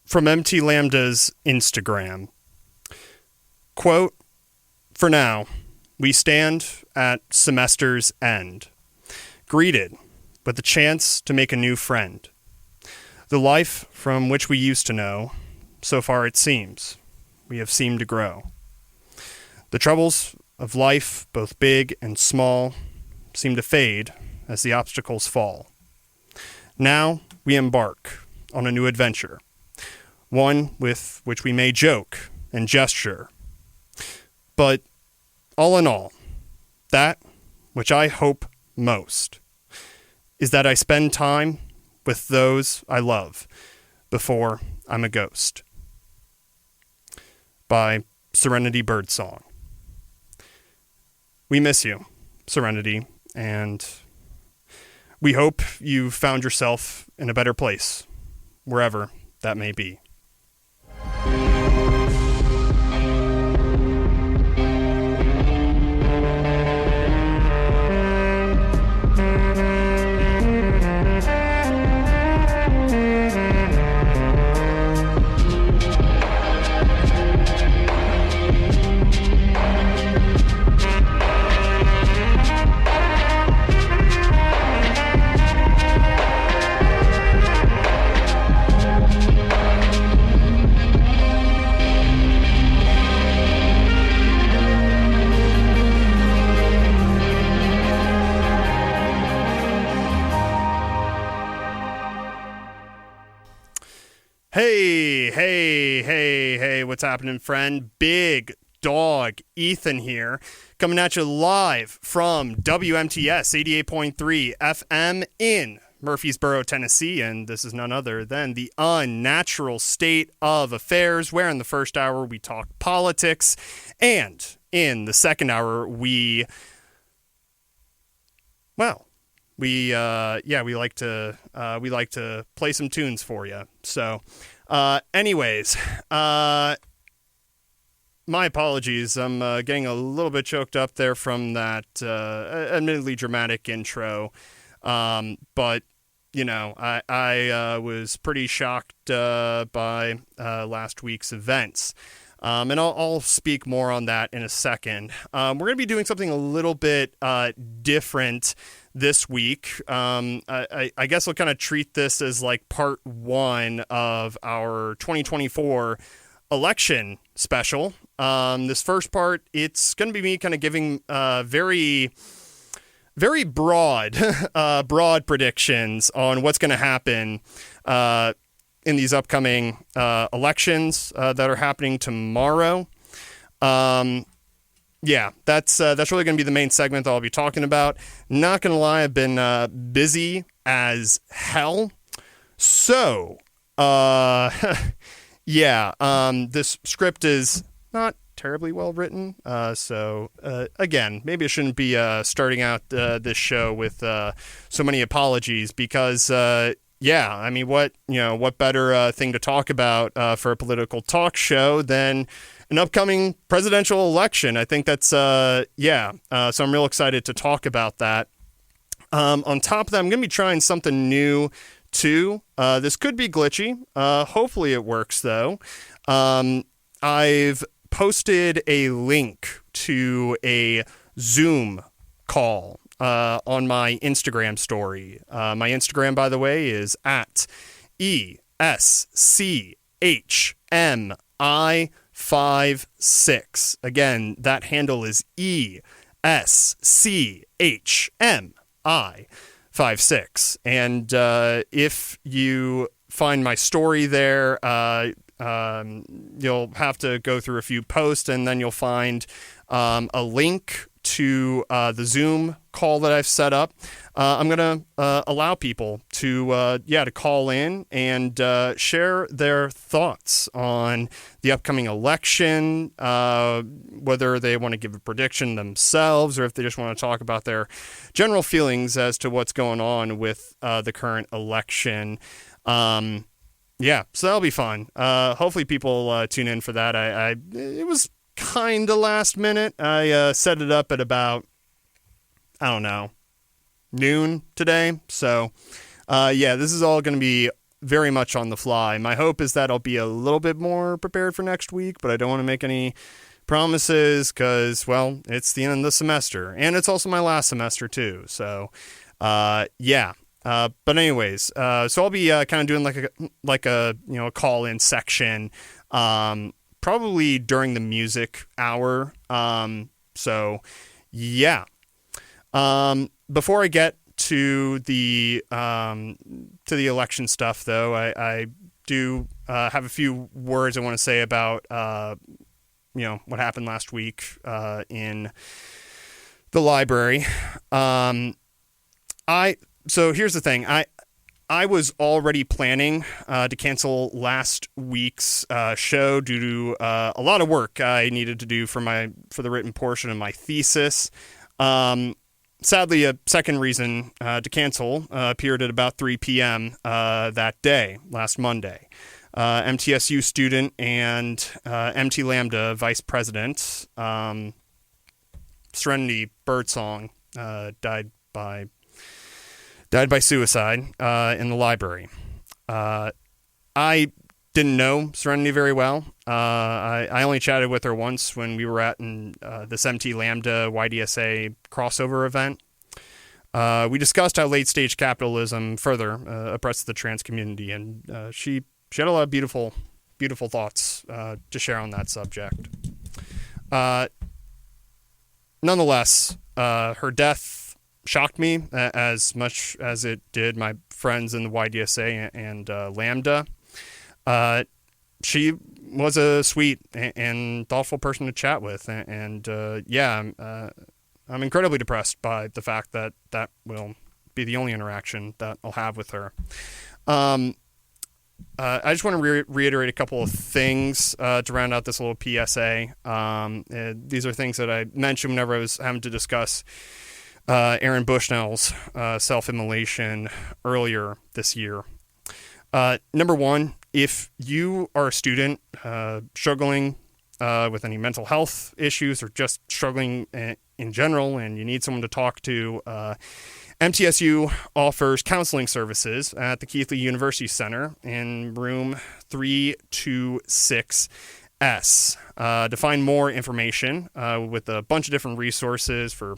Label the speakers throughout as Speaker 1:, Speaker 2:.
Speaker 1: From MT Lambda's Instagram. Quote, "For now, we stand at semester's end, greeted with the chance to make a new friend. The life from which we used to know, so far it seems, we have seemed to grow. The troubles of life, both big and small, seem to fade as the obstacles fall. Now we embark on a new adventure, one with which we may joke and gesture. But all in all, that which I hope most is that I spend time with those I love before I'm a ghost." By Serenity Birdsong. We miss you, Serenity, and we hope you found yourself in a better place, wherever that may be. Hey, what's happening, friend? Big Dog Ethan here, coming at you live from WMTS 88.3 FM in Murfreesboro, Tennessee, and this is none other than the Unnatural State of Affairs, where in the first hour we talk politics, and in the second hour we like to play some tunes for you. So, anyways, my apologies. I'm getting a little bit choked up there from that admittedly dramatic intro. But you know, I was pretty shocked by last week's events. And I'll speak more on that in a second. We're going to be doing something a little bit different this week. I guess I'll kind of treat this as like part one of our 2024 election special. This first part, it's going to be me kind of giving very broad predictions on what's going to happen in these upcoming elections that are happening tomorrow. That's really going to be the main segment that I'll be talking about. Not going to lie, I've been busy as hell. So, this script is not terribly well written. Again, maybe I shouldn't be starting out this show with so many apologies because, I mean, what better thing to talk about for a political talk show than an upcoming presidential election? I think that's, so I'm real excited to talk about that. On top of that, I'm going to be trying something new too. This could be glitchy. Hopefully it works though. I've posted a link to a Zoom call on my Instagram story. My Instagram, by the way, is at ESCHMI56. Again, that handle is ESCHMI56. And if you find my story there, you'll have to go through a few posts, and then you'll find a link to the Zoom call that I've set up. I'm going to allow people to call in and share their thoughts on the upcoming election, whether they want to give a prediction themselves or if they just want to talk about their general feelings as to what's going on with the current election. So that'll be fun. Hopefully people tune in for that. It was kind of last minute. I set it up at about, noon today. So, this is all going to be very much on the fly. My hope is that I'll be a little bit more prepared for next week, but I don't want to make any promises because, well, it's the end of the semester, and it's also my last semester too. So, yeah. But anyways, so I'll be kind of doing like a a call-in section, probably during the music hour. So, yeah. Before I get to the election stuff, though, I do have a few words I want to say about what happened last week in the library. So here's the thing. I was already planning to cancel last week's show due to a lot of work I needed to do for the written portion of my thesis. Sadly, a second reason to cancel appeared at about 3 p.m. That day, last Monday. MTSU student and MT Lambda vice president, Serenity Birdsong, died by suicide in the library. I didn't know Serenity very well. I only chatted with her once when we were at this MT Lambda YDSA crossover event. We discussed how late-stage capitalism further oppresses the trans community, and she had a lot of beautiful thoughts to share on that subject. Nonetheless, her death shocked me as much as it did my friends in the YDSA and Lambda. She was a sweet and thoughtful person to chat with, and I'm incredibly depressed by the fact that will be the only interaction that I'll have with her. I just want to reiterate a couple of things to round out this little PSA. These are things that I mentioned whenever I was having to discuss Aaron Bushnell's self-immolation earlier this year. Number one, if you are a student struggling with any mental health issues or just struggling in general and you need someone to talk to, MTSU offers counseling services at the Keithley University Center in room 326S. To find more information with a bunch of different resources for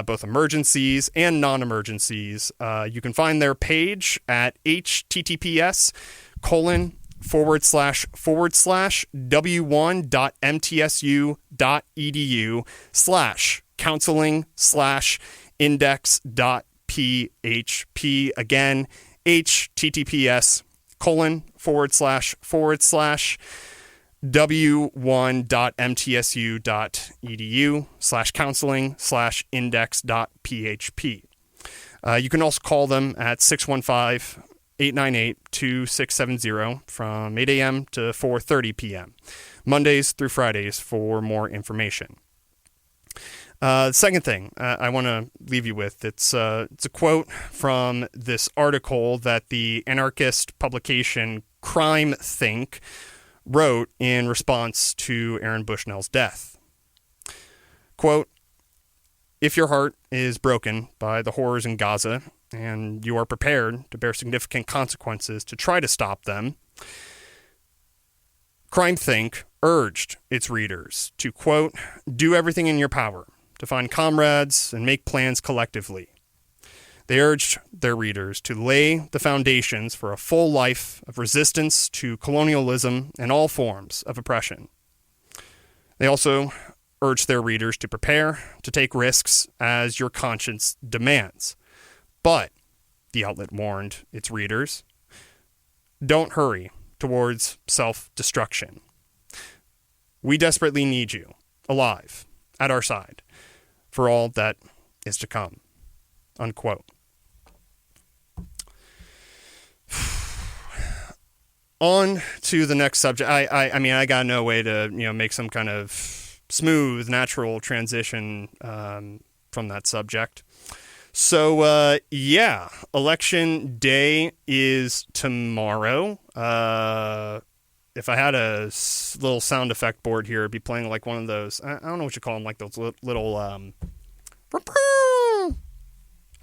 Speaker 1: both emergencies and non-emergencies, you can find their page at https://w1.mtsu.edu/counseling/index.php. Again, https://w1.mtsu.edu/counseling/index.php. You can also call them at 615-898-2670 from 8 a.m. to 4:30 p.m. Mondays through Fridays for more information. The second thing I want to leave you with, it's a quote from this article that the anarchist publication Crime Think wrote in response to Aaron Bushnell's death. Quote, "If your heart is broken by the horrors in Gaza and you are prepared to bear significant consequences to try to stop them, Crime Think urged its readers to, quote, do everything in your power to find comrades and make plans collectively. They urged their readers to lay the foundations for a full life of resistance to colonialism and all forms of oppression. They also urged their readers to prepare to take risks as your conscience demands. But," the outlet warned its readers, "don't hurry towards self-destruction. We desperately need you, alive, at our side, for all that is to come." Unquote. On to the next subject. I mean, I got no way to make some kind of smooth, natural transition from that subject. So, election day is tomorrow. If I had a little sound effect board here, it'd be playing like one of those, I don't know what you call them, like those little, I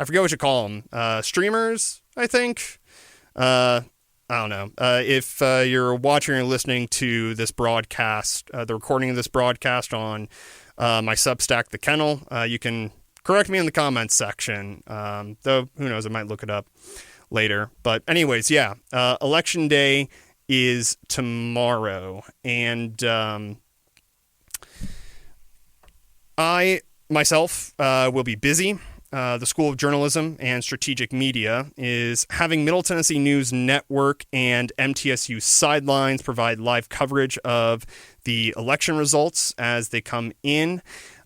Speaker 1: forget what you call them, streamers, I think. I don't know. If you're watching or listening to this broadcast, the recording of this broadcast on my Substack, The Kennel, you can correct me in the comments section. Though, who knows, I might look it up later. But anyways, yeah, Election Day is tomorrow. And I, myself, will be busy. The School of Journalism and Strategic Media is having Middle Tennessee News Network and MTSU Sidelines provide live coverage of the election results as they come in.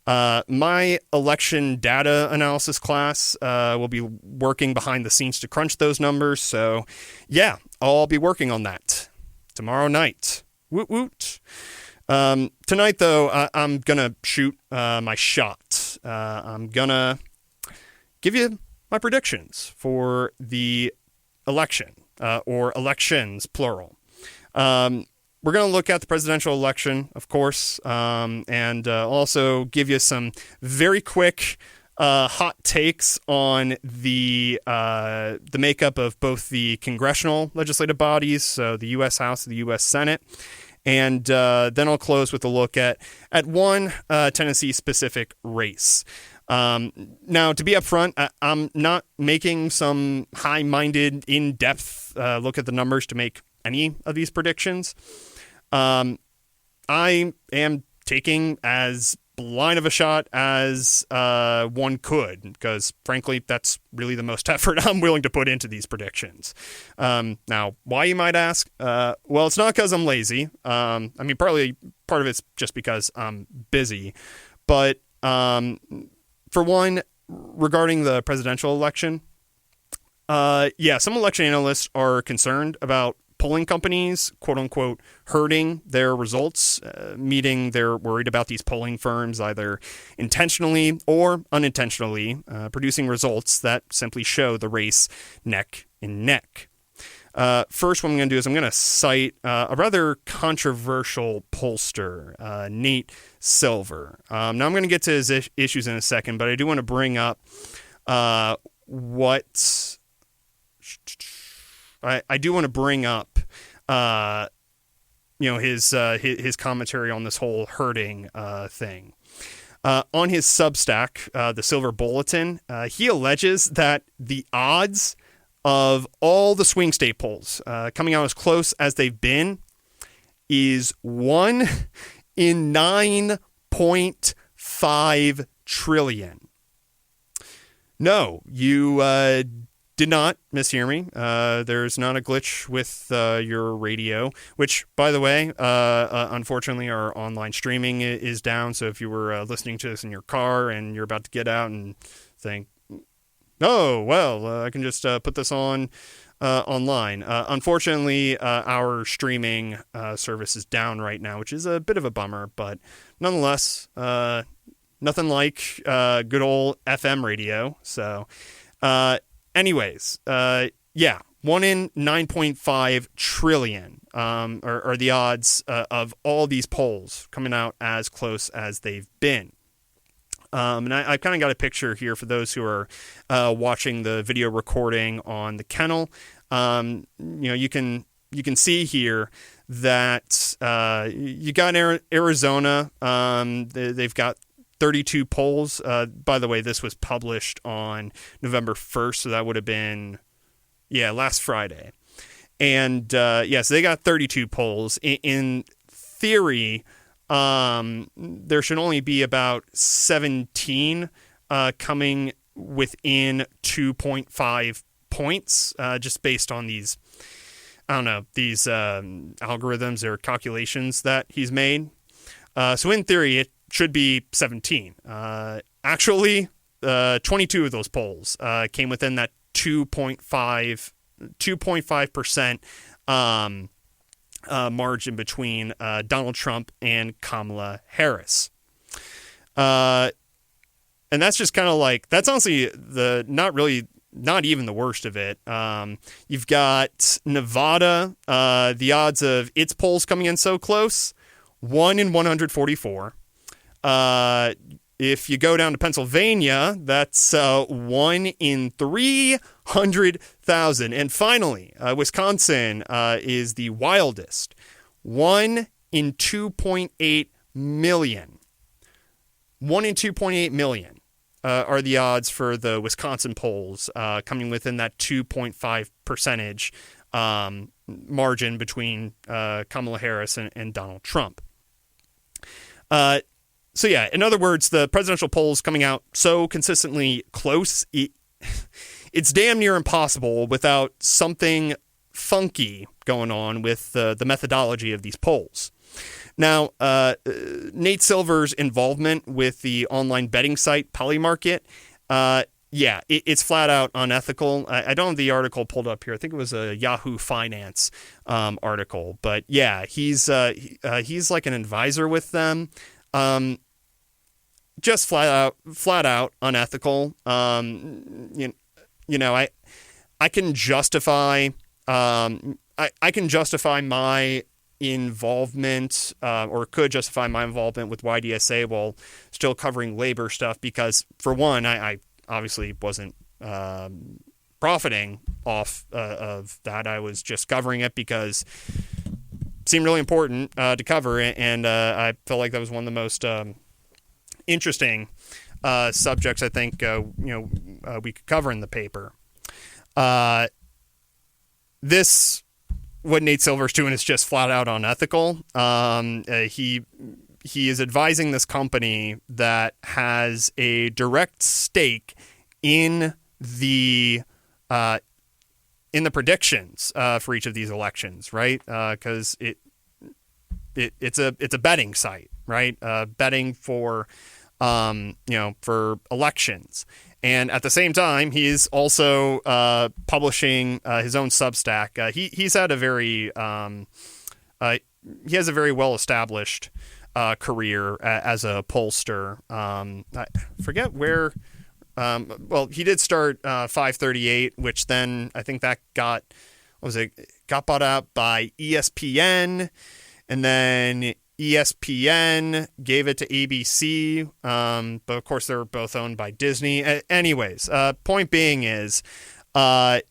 Speaker 1: My election data analysis class will be working behind the scenes to crunch those numbers. So, yeah, I'll be working on that tomorrow night. Woot woot. Tonight, though, I'm going to shoot my shot. I'm going to give you my predictions for the election, or elections, plural. We're going to look at the presidential election, of course, and also give you some very quick hot takes on the makeup of both the congressional legislative bodies, so the U.S. House and the U.S. Senate. And then I'll close with a look at one Tennessee-specific race. Now, to be upfront, I'm not making some high-minded, in-depth look at the numbers to make any of these predictions. I am taking as blind of a shot as one could, because, frankly, that's really the most effort I'm willing to put into these predictions. Now, why, you might ask? Well, it's not because I'm lazy. I mean, partly part of it's just because I'm busy. But for one, regarding the presidential election, some election analysts are concerned about polling companies, quote unquote, hurting their results, meaning they're worried about these polling firms either intentionally or unintentionally producing results that simply show the race neck and neck. First, what I'm going to do is I'm going to cite a rather controversial pollster, Nate Silver. Now, I'm going to get to his issues in a second, but I do want to bring up his commentary on this whole herding thing. On his Substack, the Silver Bulletin, he alleges that the odds of all the swing state polls coming out as close as they've been is 1 in 9.5 trillion. No, you did not mishear me. There's not a glitch with your radio, which, by the way, unfortunately, our online streaming is down. So if you were listening to this in your car and you're about to get out and think, oh, well, I can just put this on online. Unfortunately, our streaming service is down right now, which is a bit of a bummer. But nonetheless, nothing like good old FM radio. So anyways, 1 in 9.5 trillion are the odds of all these polls coming out as close as they've been. And I kind of got a picture here for those who are watching the video recording on the Kennel. You can see here that you got Arizona. They've got 32 polls. By the way, this was published on November 1st, so that would have been, last Friday. And so they got 32 polls. In theory, there should only be about 17 coming within 2.5 points, just based on these, algorithms or calculations that he's made. So in theory, it should be 17. Actually, 22 of those polls came within that 2.5% margin between Donald Trump and Kamala Harris. And that's just kind of like, that's honestly not even the worst of it. You've got Nevada, the odds of its polls coming in so close, 1 in 144. If you go down to Pennsylvania, that's 1 in 300 thousand. And finally, Wisconsin is the wildest. 1 in 2.8 million. 1 in 2.8 million are the odds for the Wisconsin polls, coming within that 2.5 percentage margin between Kamala Harris and Donald Trump. So yeah, in other words, the presidential polls coming out so consistently close, it's damn near impossible without something funky going on with the methodology of these polls. Now, Nate Silver's involvement with the online betting site Polymarket, it's flat out unethical. I don't have the article pulled up here. I think it was a Yahoo Finance article, but yeah, he's like an advisor with them. Just flat out unethical. I can justify I can justify my involvement or could justify my involvement with YDSA while still covering labor stuff, because for one, I obviously wasn't profiting off of that. I was just covering it because it seemed really important to cover it, and I felt like that was one of the most interesting subjects I think we could cover in the paper. What Nate Silver's doing is just flat out unethical. He is advising this company that has a direct stake in the predictions for each of these elections, right? Because it's a betting site, right? Betting for for elections. And at the same time, he's also publishing his own Substack. He's had a very well established career as a pollster. I forget where. He did start 538, which then I think that got bought out by ESPN, and then ESPN gave it to ABC, but of course they were both owned by Disney. Anyways, point being is, it's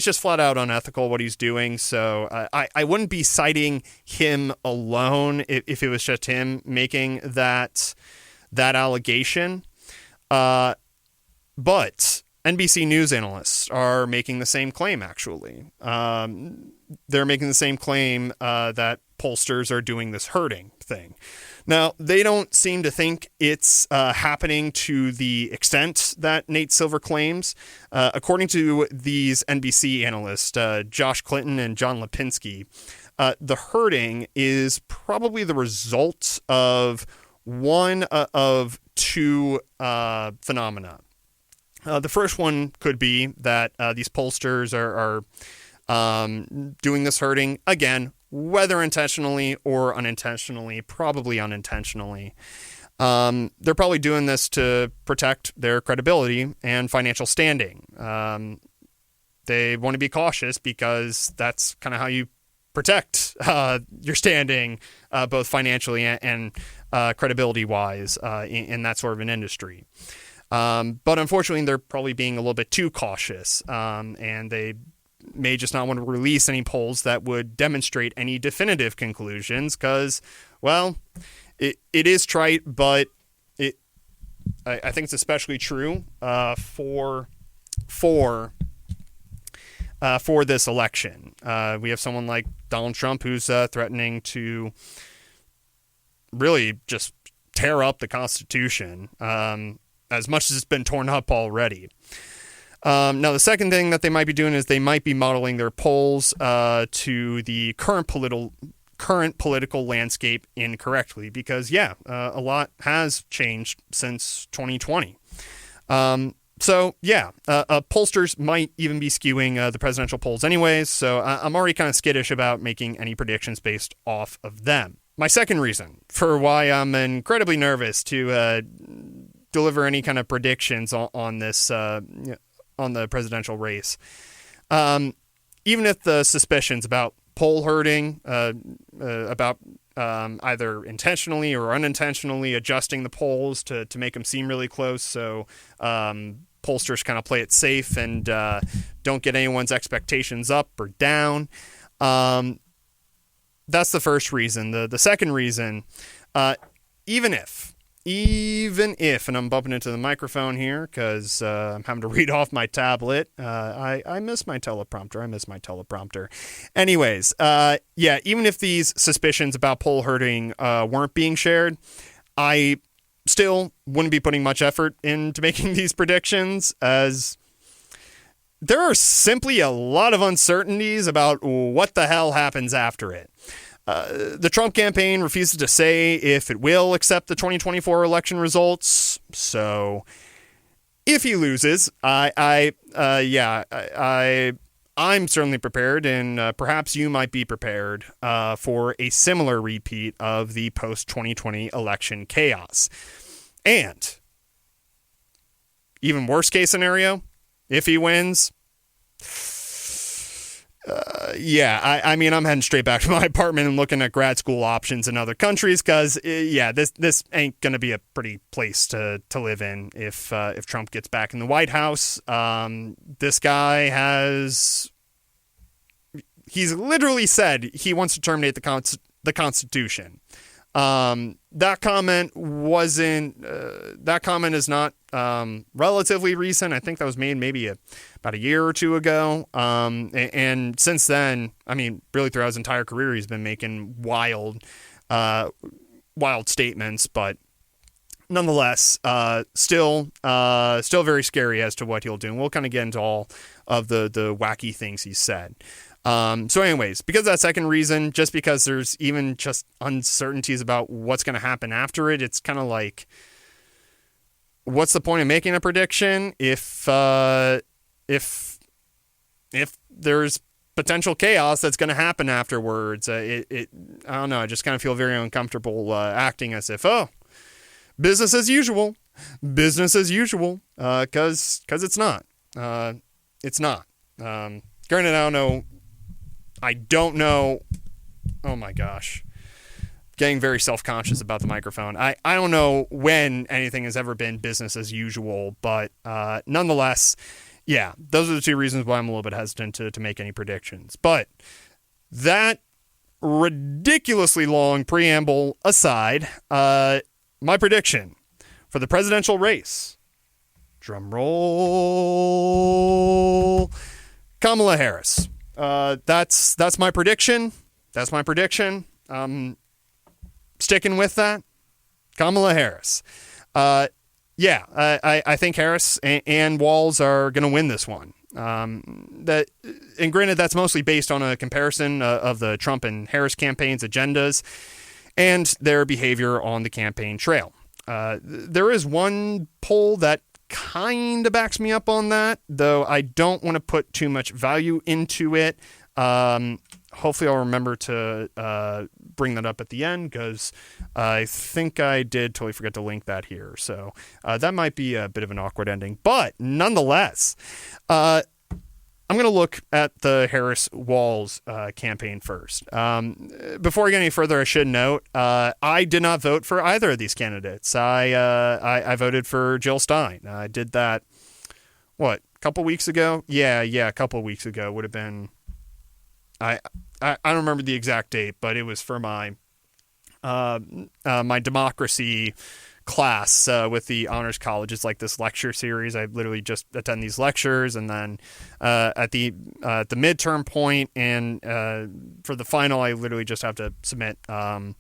Speaker 1: just flat out unethical what he's doing. So I wouldn't be citing him alone if it was just him making that allegation. But NBC News analysts are making the same claim, actually. They're making the same claim that pollsters are doing this herding thing. Now, they don't seem to think it's happening to the extent that Nate Silver claims. According to these NBC analysts, Josh Clinton and John Lipinski, the herding is probably the result of one of two phenomena. The first one could be that these pollsters are doing this herding, again, whether intentionally or unintentionally, probably unintentionally. They're probably doing this to protect their credibility and financial standing. They want to be cautious because that's kind of how you protect your standing, both financially and credibility-wise in that sort of an industry. But unfortunately, they're probably being a little bit too cautious, and they may just not want to release any polls that would demonstrate any definitive conclusions because, well, it is trite, but I think it's especially true for this election. We have someone like Donald Trump who's threatening to really just tear up the Constitution as much as it's been torn up already. Now, the second thing that they might be doing is they might be modeling their polls to the current political landscape incorrectly because, a lot has changed since 2020. Pollsters might even be skewing the presidential polls anyways, so I'm already kind of skittish about making any predictions based off of them. My second reason for why I'm incredibly nervous to deliver any kind of predictions on this on the presidential race. Even if the suspicions about poll herding, about either intentionally or unintentionally adjusting the polls to make them seem really close so pollsters kind of play it safe and don't get anyone's expectations up or down. That's the first reason. The second reason, even if, and I'm bumping into the microphone here because I'm having to read off my tablet. I miss my teleprompter. Anyways, even if these suspicions about poll herding weren't being shared, I still wouldn't be putting much effort into making these predictions, as there are simply a lot of uncertainties about what the hell happens after it. The Trump campaign refuses to say if it will accept the 2024 election results. So if he loses, I'm certainly prepared, and perhaps you might be prepared for a similar repeat of the post-2020 election chaos. And even worst case scenario, if he wins, I'm heading straight back to my apartment and looking at grad school options in other countries because, this ain't going to be a pretty place to live in if Trump gets back in the White House. This guy he's literally said he wants to terminate the Constitution. That comment is not relatively recent. I think that was made maybe about a year or two ago. And since then, really throughout his entire career, he's been making wild statements, but nonetheless, still very scary as to what he'll do. And we'll kind of get into all of the wacky things he said. So anyways, because of that second reason, just because there's even just uncertainties about what's going to happen after it, it's kind of like, what's the point of making a prediction if there's potential chaos that's going to happen afterwards? I don't know. I just kind of feel very uncomfortable acting as if, business as usual, because it's not. It's not. Granted, I don't know. Oh my gosh. Getting very self-conscious about the microphone. I don't know when anything has ever been business as usual, but nonetheless, those are the two reasons why I'm a little bit hesitant to make any predictions. But that ridiculously long preamble aside, my prediction for the presidential race, drum roll, Kamala Harris. That's my prediction. Sticking with that. Kamala Harris. I think Harris and Walz are going to win this one. And granted, that's mostly based on a comparison of the Trump and Harris campaigns' agendas and their behavior on the campaign trail. There is one poll that kind of backs me up on that, though I don't want to put too much value into it. Hopefully I'll remember to bring that up at the end, because I think I did totally forget to link that here. So that might be a bit of an awkward ending. But nonetheless, I'm going to look at the Harris-Walz campaign first. Before I get any further, I should note, I did not vote for either of these candidates. I voted for Jill Stein. I did that, a couple weeks ago? Yeah, a couple weeks ago. Would have been... I don't remember the exact date, but it was for my my democracy class with the honors college. It's like this lecture series. I literally just attend these lectures, and then at the midterm point and for the final, I literally just have to submit a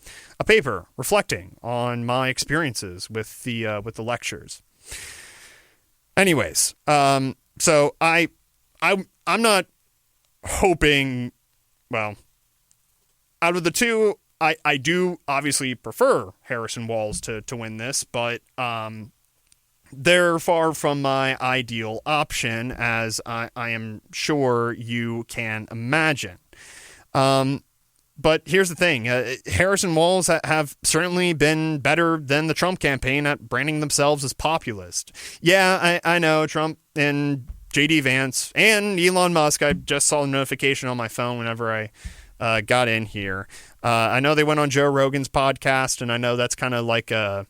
Speaker 1: paper reflecting on my experiences with the lectures. Anyways, so I'm not hoping. Well, out of the two, I do obviously prefer Harris and Walz to win this, but they're far from my ideal option, as I am sure you can imagine. But here's the thing. Harris and Walz have certainly been better than the Trump campaign at branding themselves as populist. Yeah, I know Trump and J.D. Vance and Elon Musk. I just saw a notification on my phone whenever I got in here. I know they went on Joe Rogan's podcast, and I know that's kind of like a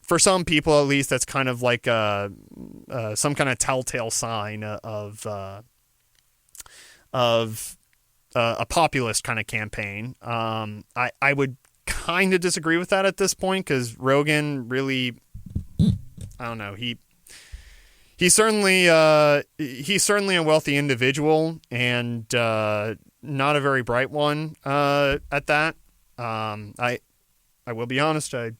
Speaker 1: for some people at least, that's kind of like some kind of telltale sign of a populist kind of campaign. I would kind of disagree with that at this point, because Rogan really, I don't know, he's certainly a wealthy individual, and not a very bright one at that. I will be honest, I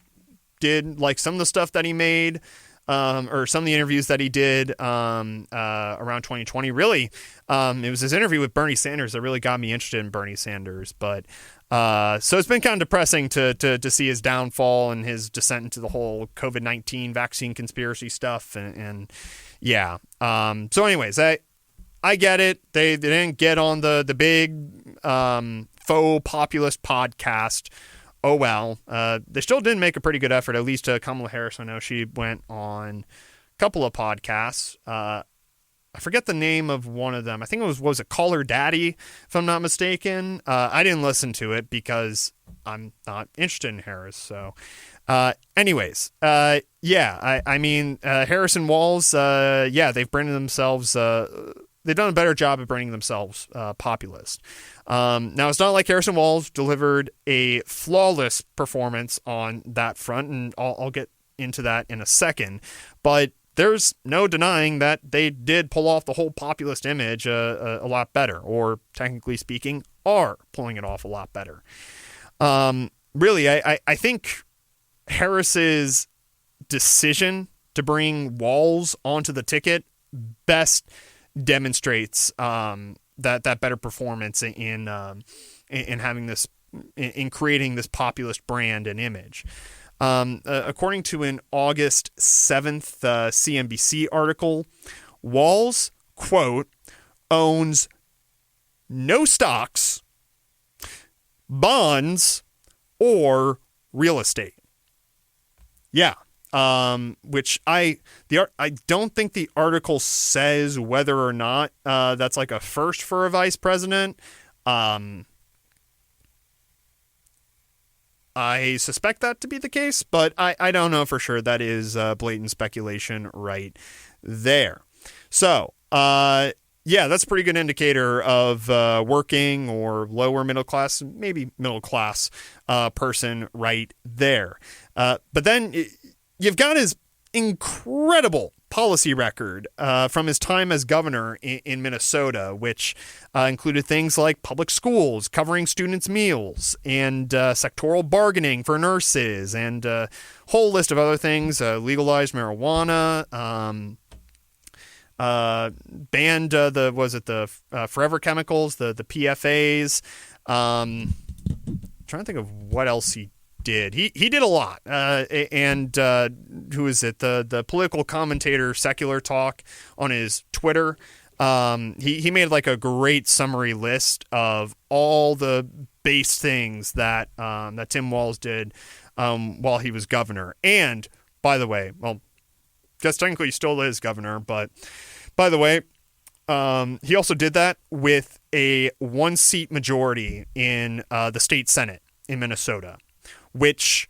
Speaker 1: did like some of the stuff that he made, or some of the interviews that he did around 2020. Really, it was his interview with Bernie Sanders that really got me interested in Bernie Sanders. But so it's been kind of depressing to see his downfall and his descent into the whole COVID-19 vaccine conspiracy stuff. And yeah. So anyways, I get it. They didn't get on the big faux populist podcast. Oh, well. They still didn't make a pretty good effort, at least Kamala Harris. I know she went on a couple of podcasts. I forget the name of one of them. I think it was it Call Her Daddy, if I'm not mistaken. I didn't listen to it because I'm not interested in Harris. So anyways, yeah, I mean, Harris and Walz, yeah, they've branded themselves, they've done a better job of branding themselves populist. Now, it's not like Harrison Walz delivered a flawless performance on that front, and I'll get into that in a second. But there's no denying that they did pull off the whole populist image a lot better, or technically speaking, are pulling it off a lot better. Really, I think Harris's decision to bring Walz onto the ticket best demonstrates that better performance in having this, in creating this populist brand and image. According to an August 7th CNBC article, Walz, quote, owns no stocks, bonds, or real estate. Yeah. Which I don't think the article says whether or not that's like a first for a vice president. I suspect that to be the case, but I don't know for sure. That is blatant speculation right there. So, yeah, that's a pretty good indicator of working or lower middle class, maybe middle class person right there. But then you've got his incredible policy record from his time as governor in Minnesota, which included things like public schools, covering students' meals, and sectoral bargaining for nurses, and a whole list of other things, legalized marijuana, banned the forever chemicals, the PFAs. Trying to think of what else he did. He did a lot. And who is it? The political commentator Secular Talk on his Twitter. He made like a great summary list of all the base things that Tim Walz did while he was governor. And by the way, well, guess technically he still is governor, but by the way, he also did that with a 1-seat majority in the state Senate in Minnesota, which,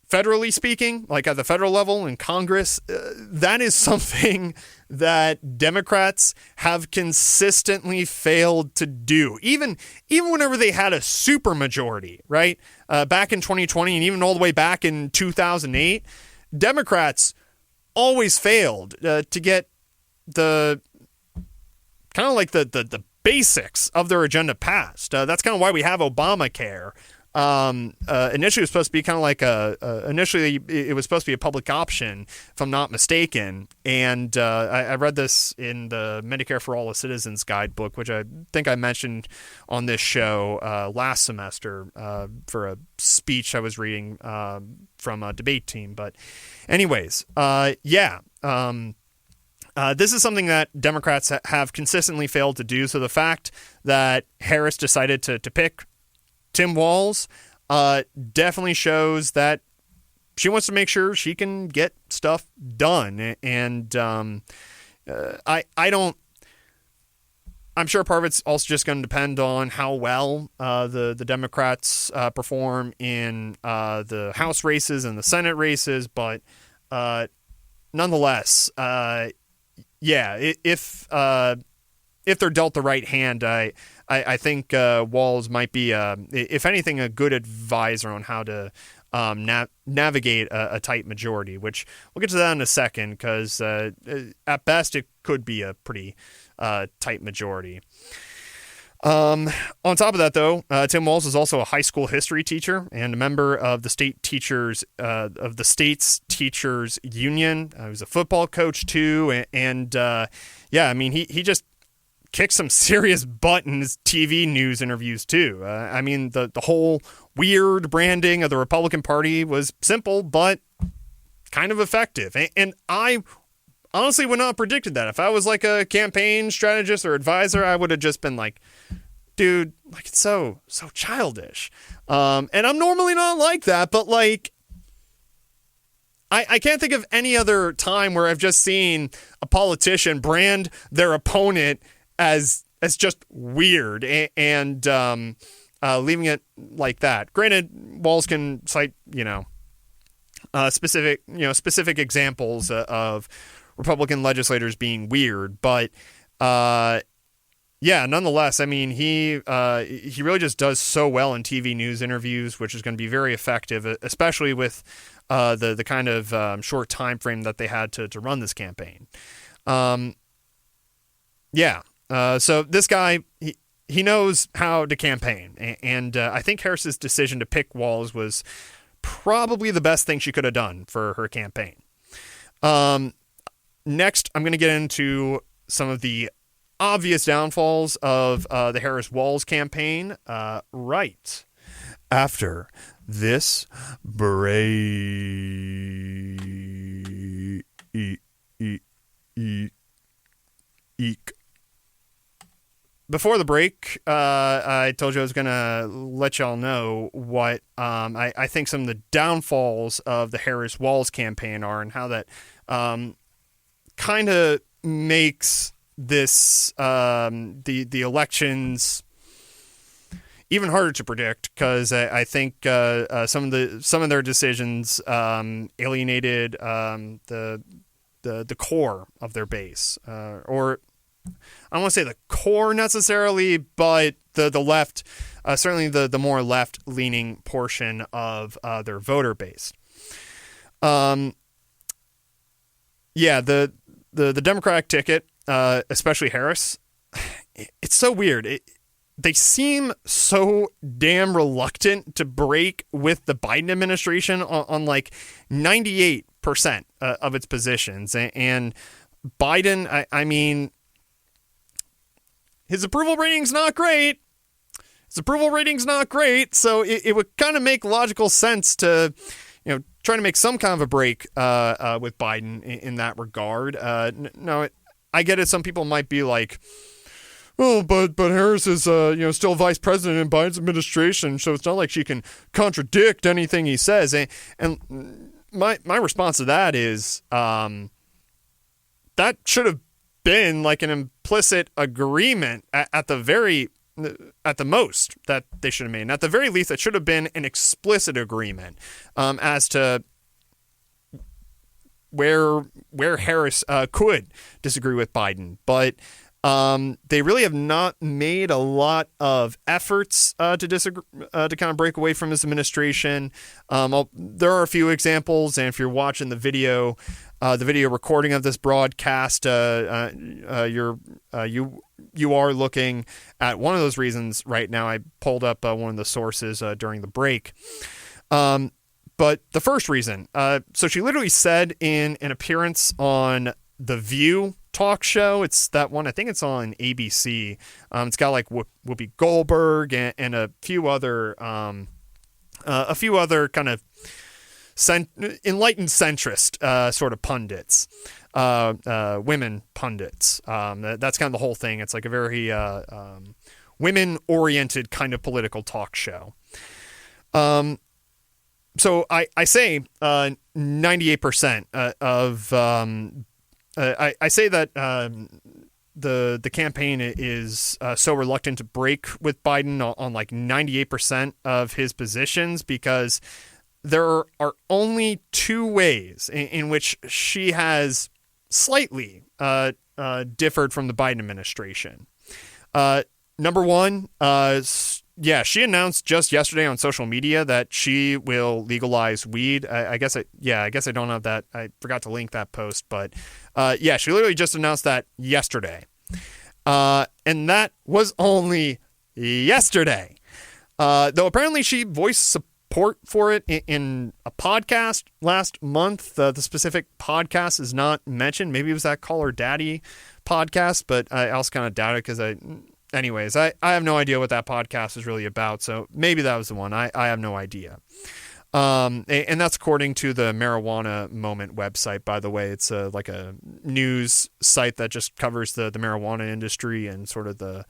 Speaker 1: federally speaking, like at the federal level in Congress, that is something that Democrats have consistently failed to do. Even whenever they had a supermajority, right? Back in 2020 and even all the way back in 2008, Democrats always failed to get the kind of like the basics of their agenda passed. That's kind of why we have Obamacare. Initially it was supposed to be kind of like initially it was supposed to be a public option, if I'm not mistaken. And I read this in the Medicare for All Citizens guidebook, which I think I mentioned on this show last semester for a speech I was reading from a debate team. But anyways, yeah. This is something that Democrats have consistently failed to do. So the fact that Harris decided to pick Tim Walz definitely shows that she wants to make sure she can get stuff done. And I don't I'm sure part of it's also just going to depend on how well the Democrats perform in the House races and the Senate races. But nonetheless, if they're dealt the right hand, I think Walz might be, if anything, a good advisor on how to navigate a tight majority, which we'll get to that in a second, because at best it could be a pretty tight majority. On top of that, though, Tim Walz is also a high school history teacher and a member of the state's teachers union. He was a football coach too, and he just kicked some serious butt in his TV news interviews too. The whole weird branding of the Republican Party was simple but kind of effective, and I honestly would not have predicted that. If I was like a campaign strategist or advisor, I would have just been like, dude, like, it's so childish. And I'm normally not like that, but like, I can't think of any other time where I've just seen a politician brand their opponent as just weird and leaving it like that. Granted, Walz can cite, specific examples of Republican legislators being weird, but nonetheless, he really just does so well in TV news interviews, which is going to be very effective, especially with the kind of short time frame that they had to run this campaign. So this guy, he knows how to campaign, and I think Harris's decision to pick Walz was probably the best thing she could have done for her campaign. Next, I'm going to get into some of the obvious downfalls of the Harris-Walz campaign right after this break. Before the break, I told you I was going to let y'all know what I think some of the downfalls of the Harris-Walz campaign are, and how that kind of makes this the elections even harder to predict, because I think some of their decisions alienated the core of their base, or I don't want to say the core necessarily, but the left, certainly the more left-leaning portion of their voter base. The Democratic ticket, especially Harris, it's so weird. They seem so damn reluctant to break with the Biden administration on like 98% of its positions. And Biden, his approval rating's not great. So it would kind of make logical sense to, try to make some kind of a break with Biden in that regard. No, I get it. Some people might be like, oh, but Harris is still vice president in Biden's administration, so it's not like she can contradict anything he says. And my response to that is that should have been like an implicit agreement at the most that they should have made. And at the very least, it should have been an explicit agreement as to where Harris could disagree with Biden. But they really have not made a lot of efforts to disagree, to kind of break away from his administration. There are a few examples, and if you're watching the video recording of this broadcast, you are looking at one of those reasons right now. I pulled up one of the sources during the break. But the first reason, so she literally said in an appearance on The View talk show, it's that one, I think it's on ABC. It's got like Whoopi Goldberg and a few other kind of enlightened centrist sort of pundits, women pundits. That's kind of the whole thing. It's like a very women-oriented kind of political talk show. So I say 98% of I say that the campaign is so reluctant to break with Biden on like 98% of his positions, because there are only two ways in which she has slightly differed from the Biden administration. Number one, she announced just yesterday on social media that she will legalize weed. I guess I don't have that. I forgot to link that post, but she literally just announced that yesterday. And that was only yesterday. Though apparently she voiced support for it in a podcast last month. The specific podcast is not mentioned. Maybe it was that Call Her Daddy podcast, but I also kind of doubt it because anyways, I have no idea what that podcast is really about. So maybe that was the one. I have no idea. And that's according to the Marijuana Moment website, by the way. It's like a news site that just covers the marijuana industry and sort of the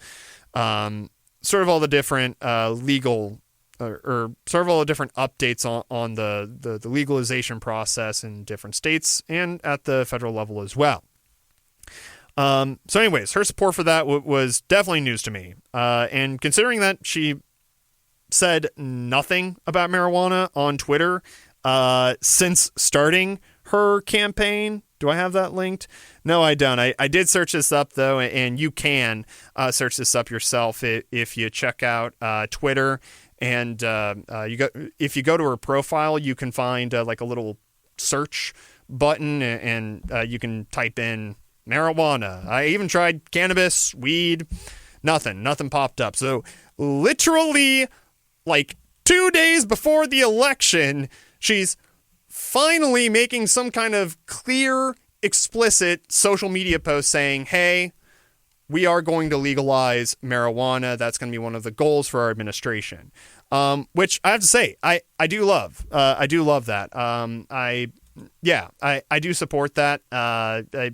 Speaker 1: sort of all the different legal or sort of all the different updates on the legalization process in different states and at the federal level as well. So anyways, her support for that was definitely news to me. And considering that she said nothing about marijuana on Twitter since starting her campaign. Do I have that linked? No, I don't. I did search this up, though, and you can search this up yourself if you check out Twitter. And if you go to her profile, you can find like a little search button, and you can type in marijuana. I even tried cannabis, weed, nothing popped up. So literally like 2 days before the election, she's finally making some kind of clear, explicit social media post saying, hey, we are going to legalize marijuana. That's going to be one of the goals for our administration. Which I have to say, I do love. I do love that. I do support that. I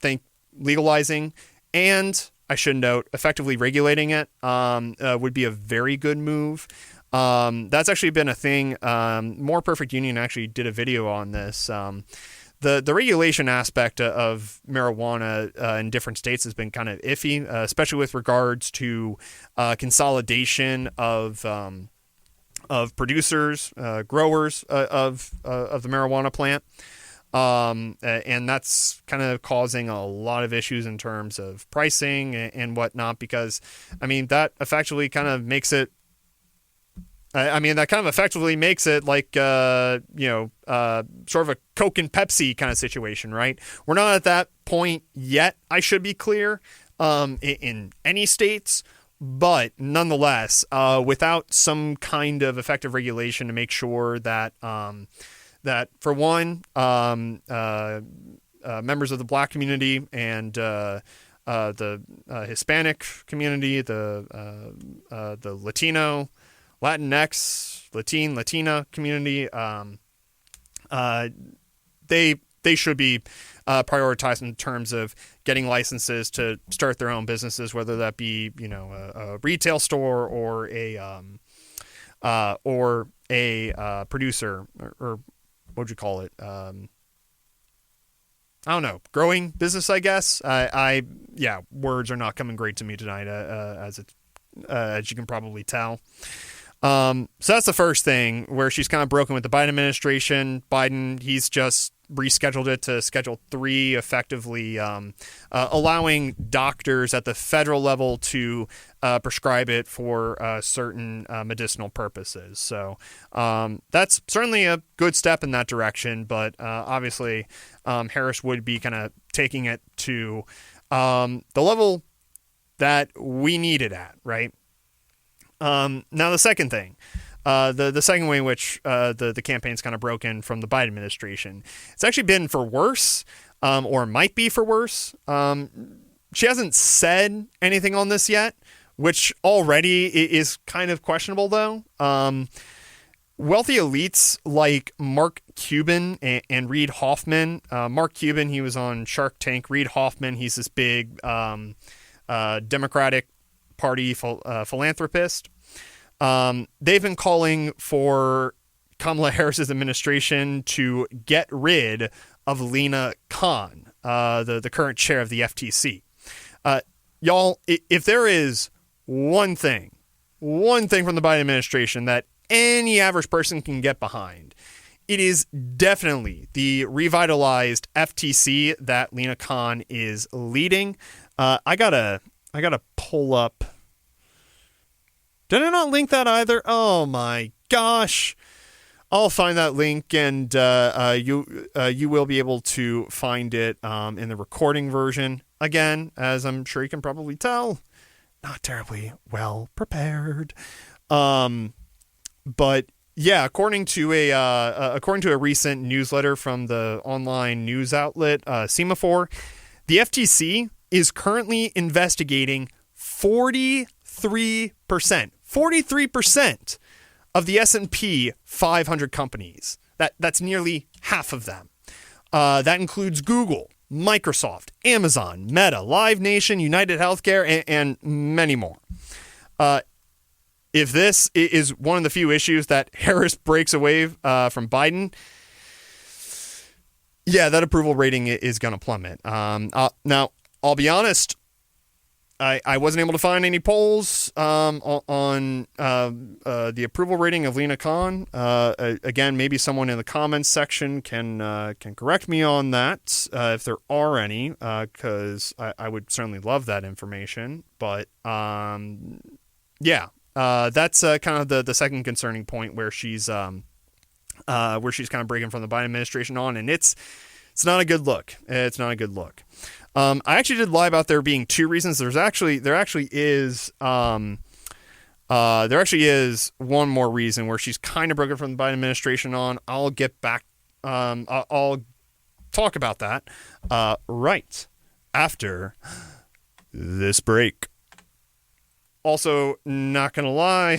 Speaker 1: think legalizing and, I should note, effectively regulating it would be a very good move. That's actually been a thing. More Perfect Union actually did a video on this. The regulation aspect of marijuana in different states has been kind of iffy, especially with regards to consolidation of producers, growers of the marijuana plant. And that's kind of causing a lot of issues in terms of pricing and whatnot, because, I mean, that effectively kind of makes it, like, sort of a Coke and Pepsi kind of situation, right? We're not at that point yet, I should be clear, in any states. But nonetheless, without some kind of effective regulation to make sure that, that for one, members of the Black community and the Hispanic community, the Latino, Latinx, Latina community, they should be prioritized in terms of getting licenses to start their own businesses, whether that be, a retail store or a producer or what would you call it? I don't know, growing business, I guess. Words are not coming great to me tonight, as you can probably tell. So that's the first thing, where she's kind of broken with the Biden administration. Biden, he's just rescheduled it to Schedule 3, effectively allowing doctors at the federal level to prescribe it for certain medicinal purposes. So that's certainly a good step in that direction, but obviously Harris would be kind of taking it to the level that we need it at, right? Now the second thing, the second way in which the campaign's kind of broken from the Biden administration, it's actually been for worse, or might be for worse. She hasn't said anything on this yet, which already is kind of questionable, though. Wealthy elites like Mark Cuban and Reid Hoffman. Mark Cuban, he was on Shark Tank. Reid Hoffman, he's this big Democratic Party philanthropist. They've been calling for Kamala Harris's administration to get rid of Lena Khan, the current chair of the FTC. Y'all, if there is one thing from the Biden administration that any average person can get behind, it is definitely the revitalized FTC that Lina Khan is leading. I gotta pull up. Did I not link that either? Oh my gosh. I'll find that link, and you will be able to find it in the recording version. Again, as I'm sure you can probably tell, not terribly well prepared. But yeah, according to a recent newsletter from the online news outlet Semaphore, the FTC is currently investigating 43% of the S&P 500 companies. That's nearly half of them. That includes Google, Microsoft, Amazon, Meta, Live Nation, United Healthcare, and many more. If this is one of the few issues that Harris breaks away from Biden, yeah, that approval rating is going to plummet. Now, I'll be honest, I wasn't able to find any polls on the approval rating of Lina Khan. Again, maybe someone in the comments section can correct me on that if there are any, because I would certainly love that information. But yeah, that's kind of the second concerning point where she's kind of breaking from the Biden administration on, and it's not a good look. It's not a good look. I actually did lie about there being two reasons. There actually is one more reason where she's kind of broken from the Biden administration on. I'll get back. I'll talk about that right after this break. Also, not gonna lie,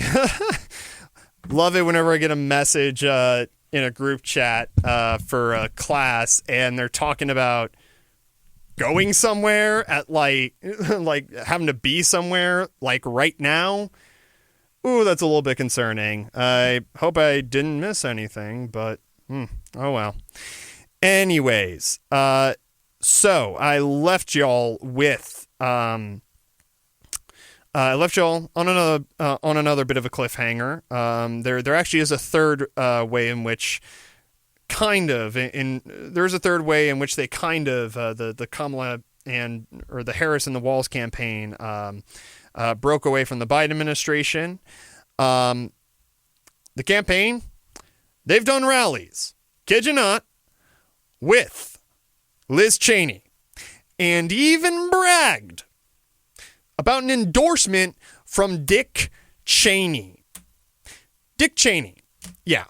Speaker 1: love it whenever I get a message in a group chat for a class and they're talking about going somewhere at like having to be somewhere like right now. Ooh, that's a little bit concerning. I hope I didn't miss anything, but oh well. Anyways, so I left y'all with on another bit of a cliffhanger. There actually is a third way in which there's a third way in which they the Kamala or the Harris and the Walls campaign broke away from the Biden administration. The campaign, they've done rallies, kid you not, with Liz Cheney, and even bragged about an endorsement from Dick Cheney. Dick Cheney, yeah.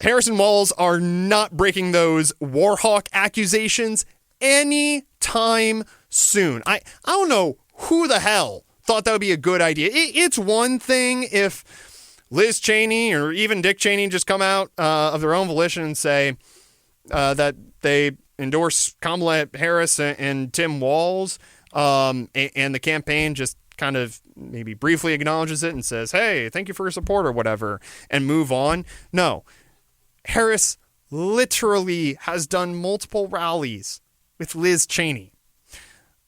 Speaker 1: Harris and Walls are not breaking those war hawk accusations anytime soon. I don't know who the hell thought that would be a good idea. It's one thing if Liz Cheney or even Dick Cheney just come out of their own volition and say that they endorse Kamala Harris and Tim Walz, and the campaign just kind of maybe briefly acknowledges it and says, hey, thank you for your support or whatever, and move on. No. Harris literally has done multiple rallies with Liz Cheney.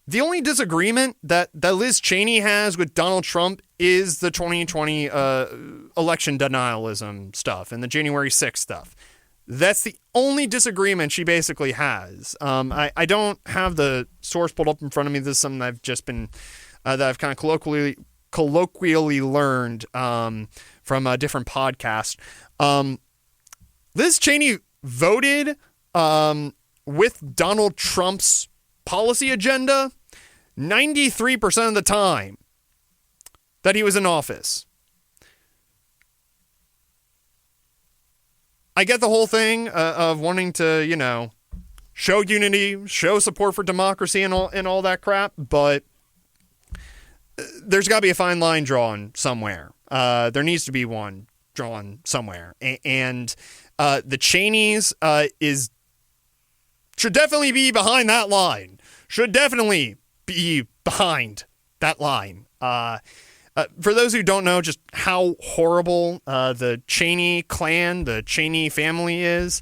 Speaker 1: The only disagreement that Liz Cheney has with Donald Trump is the 2020 election denialism stuff and the January 6th stuff. That's the only disagreement she basically has. I don't have the source pulled up in front of me. This is something I've just been that I've kind of colloquially learned from a different podcast. Liz Cheney voted with Donald Trump's policy agenda 93% of the time that he was in office. I get the whole thing of wanting to, show unity, show support for democracy and all that crap, but there's got to be a fine line drawn somewhere. There needs to be one drawn somewhere. And the Cheneys should definitely be behind that line. Should definitely be behind that line. For those who don't know just how horrible the Cheney clan, the Cheney family is,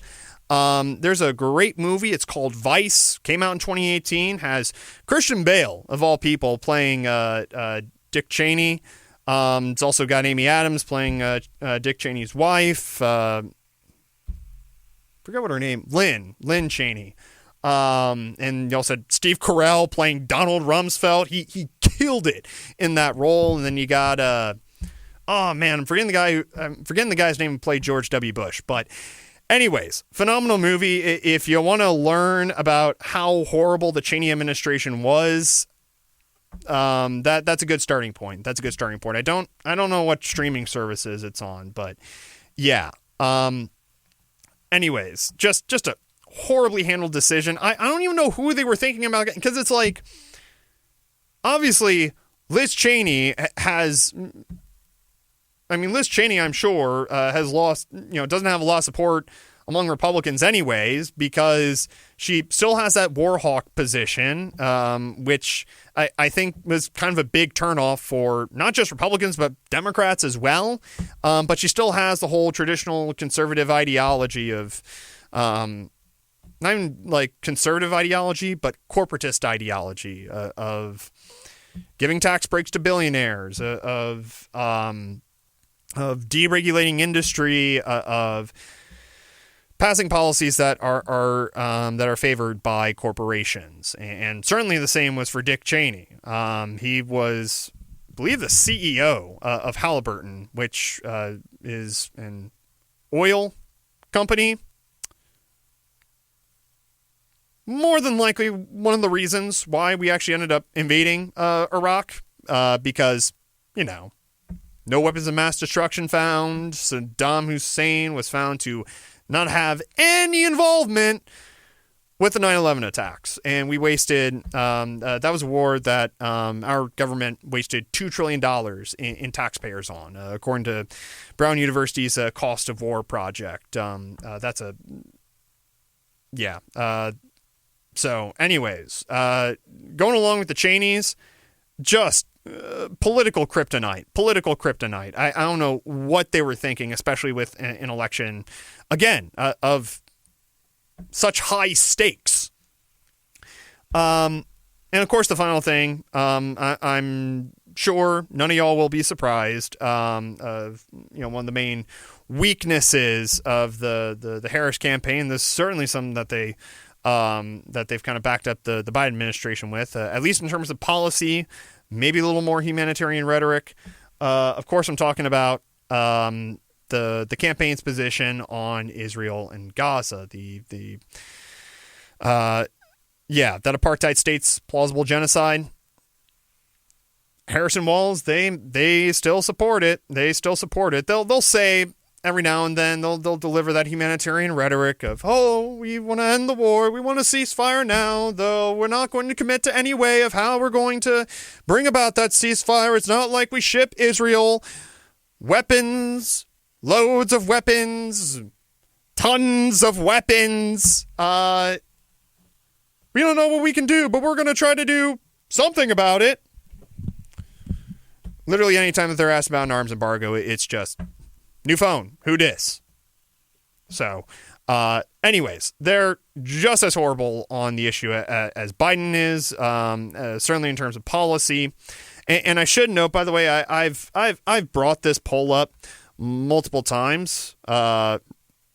Speaker 1: There's a great movie. It's called Vice. Came out in 2018. Has Christian Bale, of all people, playing Dick Cheney. It's also got Amy Adams playing Dick Cheney's wife. Forgot what her name. Lynn Cheney. And you also had Steve Carell playing Donald Rumsfeld. He killed it in that role. And then you got oh man, I'm forgetting the guy's name who played George W. Bush. But anyways, phenomenal movie. If you want to learn about how horrible the Cheney administration was, that's a good starting point. I don't know what streaming services it's on, but yeah. Anyways, just a horribly handled decision. I don't even know who they were thinking about, because it's like, obviously Liz Cheney I'm sure has lost, doesn't have a lot of support among Republicans anyways, because she still has that war hawk position, which I think was kind of a big turnoff for not just Republicans, but Democrats as well. But she still has the whole traditional conservative ideology of, not even like conservative ideology, but corporatist ideology of giving tax breaks to billionaires, of deregulating industry, of passing policies that are favored by corporations. And certainly the same was for Dick Cheney. He was, I believe, the CEO of Halliburton, which is an oil company. More than likely one of the reasons why we actually ended up invading Iraq, because, no weapons of mass destruction found. Saddam Hussein was found to not have any involvement with the 9/11 attacks. And we wasted, that was a war that our government wasted $2 trillion in taxpayers on, according to Brown University's Cost of War project. So anyways, going along with the Cheneys, just political kryptonite. I don't know what they were thinking, especially with an election, again, of such high stakes. And of course, the final thing, I'm sure none of y'all will be surprised, of, one of the main weaknesses of the Harris campaign. This is certainly something that they've kind of backed up the Biden administration with, at least in terms of policy, maybe a little more humanitarian rhetoric. Of course, I'm talking about the campaign's position on Israel and Gaza, that apartheid state's plausible genocide. Harrison Walls, they still support it. They'll say every now and then they'll deliver that humanitarian rhetoric of, we want to end the war, we want a ceasefire now, though we're not going to commit to any way of how we're going to bring about that ceasefire. It's not like we ship Israel weapons, loads of weapons, tons of weapons. We don't know what we can do, but we're going to try to do something about it. Literally anytime that they're asked about an arms embargo, it's just, new phone, who dis? So, anyways, they're just as horrible on the issue as Biden is, certainly in terms of policy. And I should note, by the way, I've brought this poll up multiple times.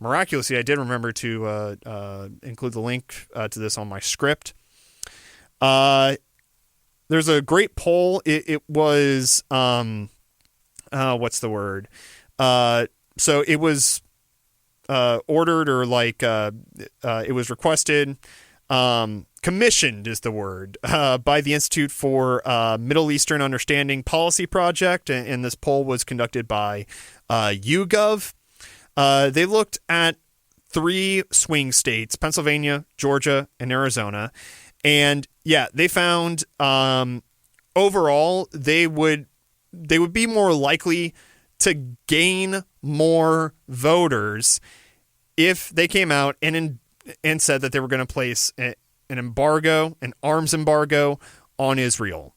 Speaker 1: Miraculously, I did remember to include the link to this on my script. There's a great poll. It was, what's the word? So it was ordered, or it was requested, commissioned is the word, by the Institute for Middle Eastern Understanding Policy Project, and this poll was conducted by YouGov. They looked at 3 swing states, Pennsylvania, Georgia, and Arizona, and they found overall they would be more likely to gain more voters if they came out and said that they were going to place an embargo, an arms embargo on Israel.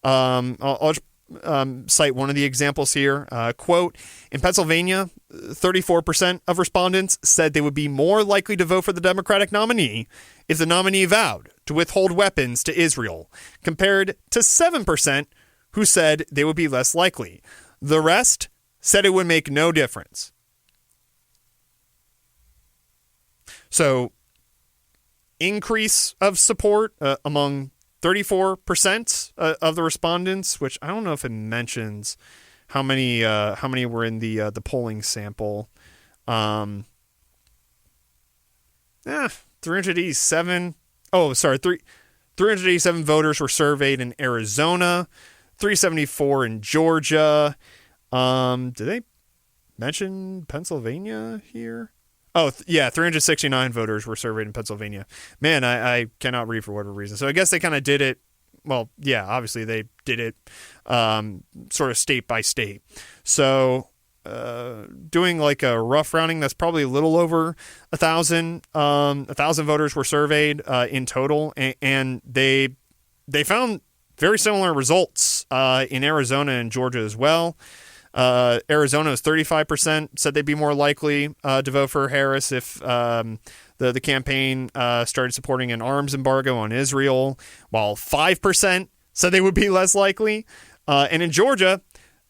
Speaker 1: I'll cite one of the examples here. Quote, in Pennsylvania, 34% of respondents said they would be more likely to vote for the Democratic nominee if the nominee vowed to withhold weapons to Israel, compared to 7% who said they would be less likely. The rest said it would make no difference. So, increase of support among 34% of the respondents, which I don't know if it mentions how many were in the polling sample. 387. Oh, sorry, 387 voters were surveyed in Arizona, 374 in Georgia. Did they mention Pennsylvania here? Oh, 369 voters were surveyed in Pennsylvania. Man, I cannot read for whatever reason. So I guess they kind of did it. Well, yeah, obviously they did it sort of state by state. So doing like a rough rounding, that's probably a little over 1,000. 1,000 voters were surveyed in total, and they found very similar results in Arizona and Georgia as well. Arizona is 35% said they'd be more likely to vote for Harris if the campaign started supporting an arms embargo on Israel, while 5% said they would be less likely. And in Georgia,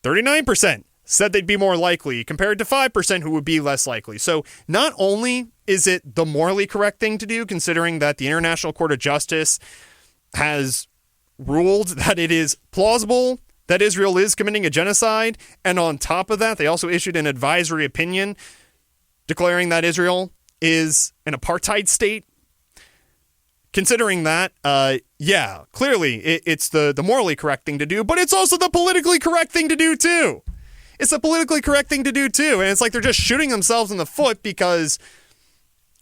Speaker 1: 39% said they'd be more likely compared to 5% who would be less likely. So not only is it the morally correct thing to do, considering that the International Court of Justice has ruled that it is plausible that Israel is committing a genocide, and on top of that, they also issued an advisory opinion declaring that Israel is an apartheid state. Considering that, clearly it's the morally correct thing to do, but it's also the politically correct thing to do too. It's the politically correct thing to do too, and it's like they're just shooting themselves in the foot because,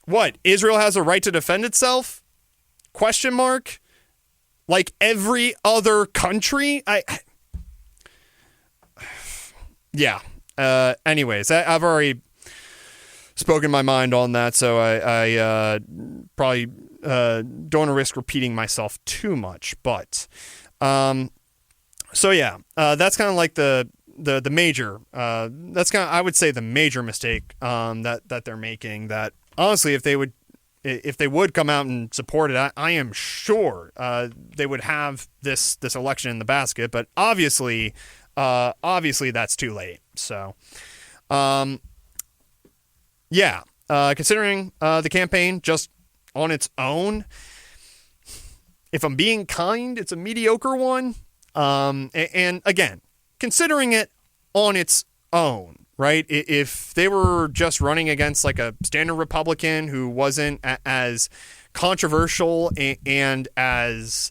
Speaker 1: what, Israel has a right to defend itself? Question mark? Like every other country? Anyways, I've already spoken my mind on that, so I probably don't want to risk repeating myself too much. But that's kind of like the major. That's kind of, I would say, the major mistake that they're making. That honestly, if they would come out and support it, I am sure they would have this election in the basket. But obviously that's too late. So, considering the campaign just on its own, if I'm being kind, it's a mediocre one. And again, considering it on its own, right? If they were just running against like a standard Republican who wasn't as controversial and as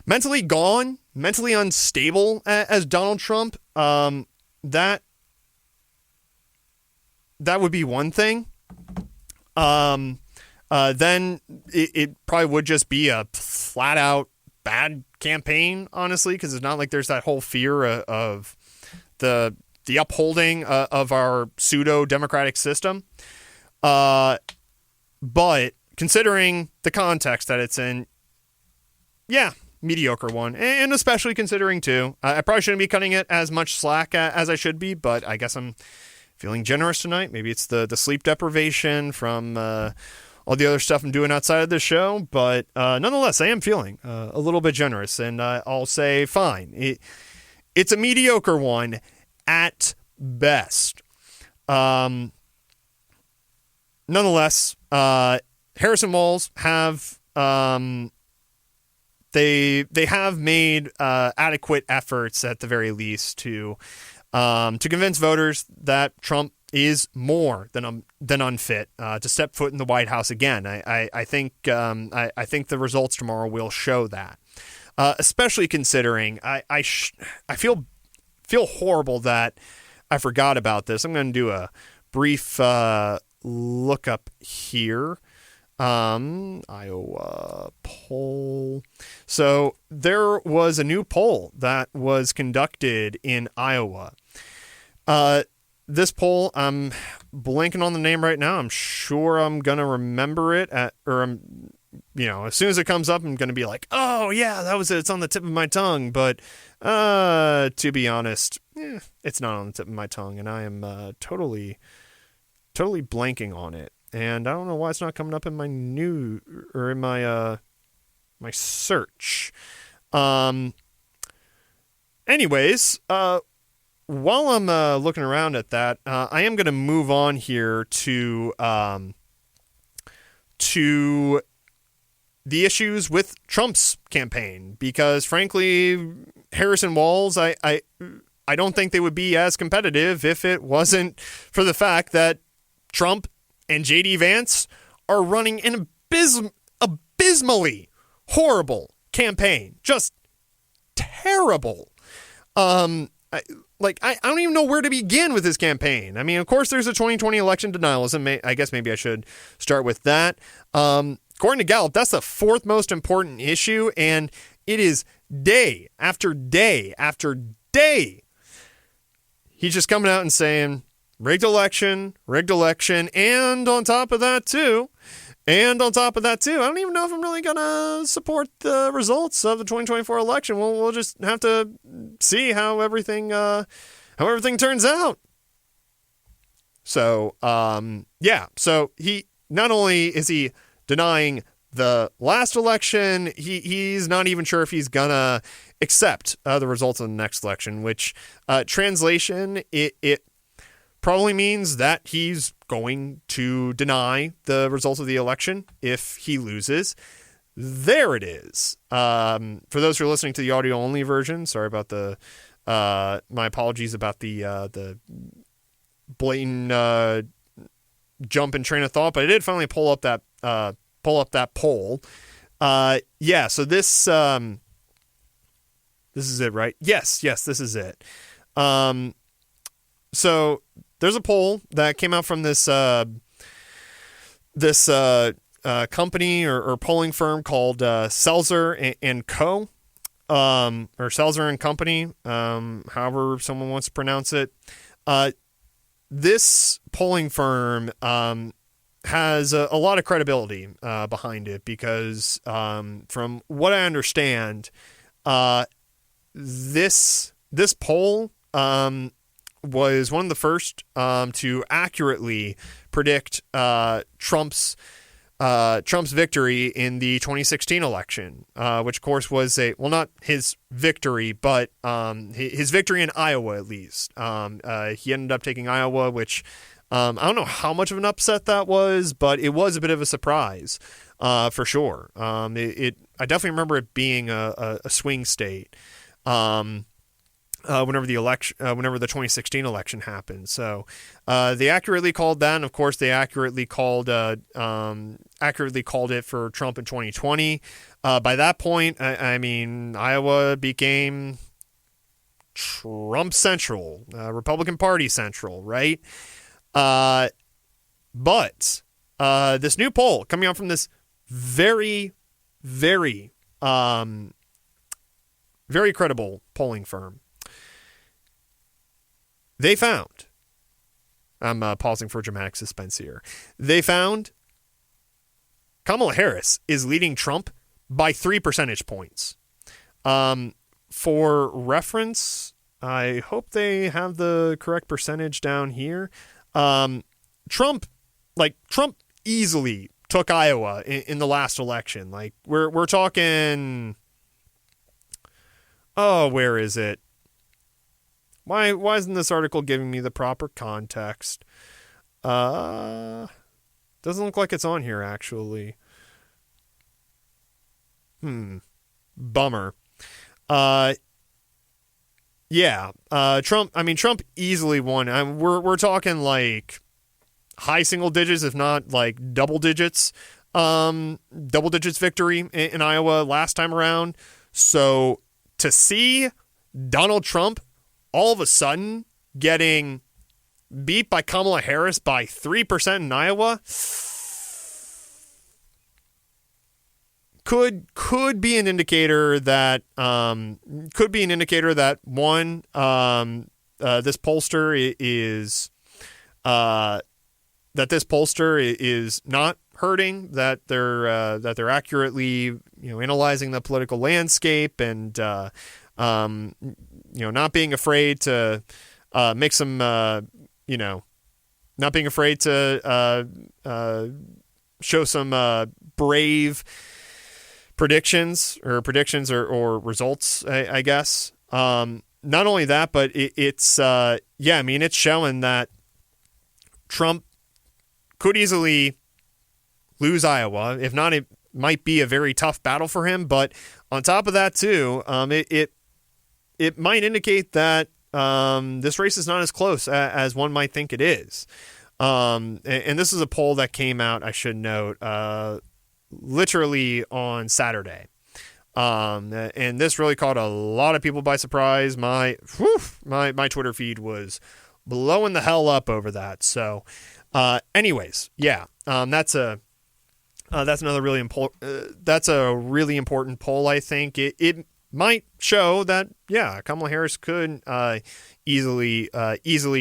Speaker 1: mentally gone, mentally unstable as Donald Trump, that would be one thing. Then it probably would just be a flat out bad campaign, honestly, because it's not like there's that whole fear of the upholding of our pseudo democratic system. But considering the context that it's in, mediocre one, and especially considering too, I probably shouldn't be cutting it as much slack as I should be, but I guess I'm feeling generous tonight. Maybe it's the sleep deprivation from all the other stuff I'm doing outside of this show, but nonetheless, I am feeling a little bit generous, and I'll say fine. It's a mediocre one at best. Nonetheless, Harrison Walls have they have made adequate efforts at the very least to convince voters that Trump is more than unfit to step foot in the White House again. I think the results tomorrow will show that, especially considering I feel horrible that I forgot about this. I'm going to do a brief look up here. Iowa poll. So there was a new poll that was conducted in Iowa. This poll, I'm blanking on the name right now. I'm sure I'm going to remember it I'm as soon as it comes up, I'm going to be like, oh, yeah, that was it. It's on the tip of my tongue. But to be honest, it's not on the tip of my tongue, and I am totally blanking on it. And I don't know why it's not coming up in my my search. Anyways, while I'm looking around at that, I am going to move on here to the issues with Trump's campaign, because frankly, Harris and Walz, I don't think they would be as competitive if it wasn't for the fact that Trump and J.D. Vance are running an abysmally horrible campaign. Just terrible. I don't even know where to begin with this campaign. I mean, of course, there's a 2020 election denialism. I guess maybe I should start with that. According to Gallup, that's the fourth most important issue, and it is day after day after day. He's just coming out and saying, rigged election, and on top of that, too, I don't even know if I'm really going to support the results of the 2024 election. We'll just have to see how everything turns out. So, so he, not only is he denying the last election, he's not even sure if he's going to accept the results of the next election, which translation, it probably means that he's going to deny the results of the election if he loses. There it is. For those who are listening to the audio-only version, sorry about my apologies about the blatant jump in train of thought, but I did finally pull up that poll. So this is it, right? Yes, this is it. So there's a poll that came out from this company or polling firm called Selzer and Co. Or Selzer and Company, however someone wants to pronounce it. This polling firm has a lot of credibility behind it because, from what I understand, this poll was one of the first to accurately predict Trump's victory in the 2016 election, which of course was not his victory, but his victory in Iowa at least. He ended up taking Iowa, which I don't know how much of an upset that was, but it was a bit of a surprise for sure. I definitely remember it being a swing state. Whenever the 2016 election happened. So they accurately called that, and of course they accurately called it for Trump in 2020. By that point, I mean, Iowa became Trump Central, Republican Party Central, right? But this new poll coming out from this very, very, very credible polling firm, they found, I'm pausing for dramatic suspense here, they found Kamala Harris is leading Trump by 3 percentage points. For reference, I hope they have the correct percentage down here. Trump easily took Iowa in the last election. Like we're talking, where is it? Why isn't this article giving me the proper context? Doesn't look like it's on here, actually. Bummer. Trump easily won. We're talking like high single digits, if not like double digits victory in Iowa last time around. So to see Donald Trump all of a sudden getting beat by Kamala Harris by 3% in Iowa could be an indicator that one, this pollster is not hurting, that they're accurately analyzing the political landscape, and not being afraid to make some not being afraid to show some brave predictions or results, I guess. Not only that, but it's showing that Trump could easily lose Iowa. If not, it might be a very tough battle for him. But on top of that, too, it might indicate that this race is not as close as one might think it is. And this is a poll that came out, I should note, literally on Saturday. And this really caught a lot of people by surprise. My Twitter feed was blowing the hell up over that. So, anyways, yeah, that's another really important. That's a really important poll. I think it might show that Kamala Harris could easily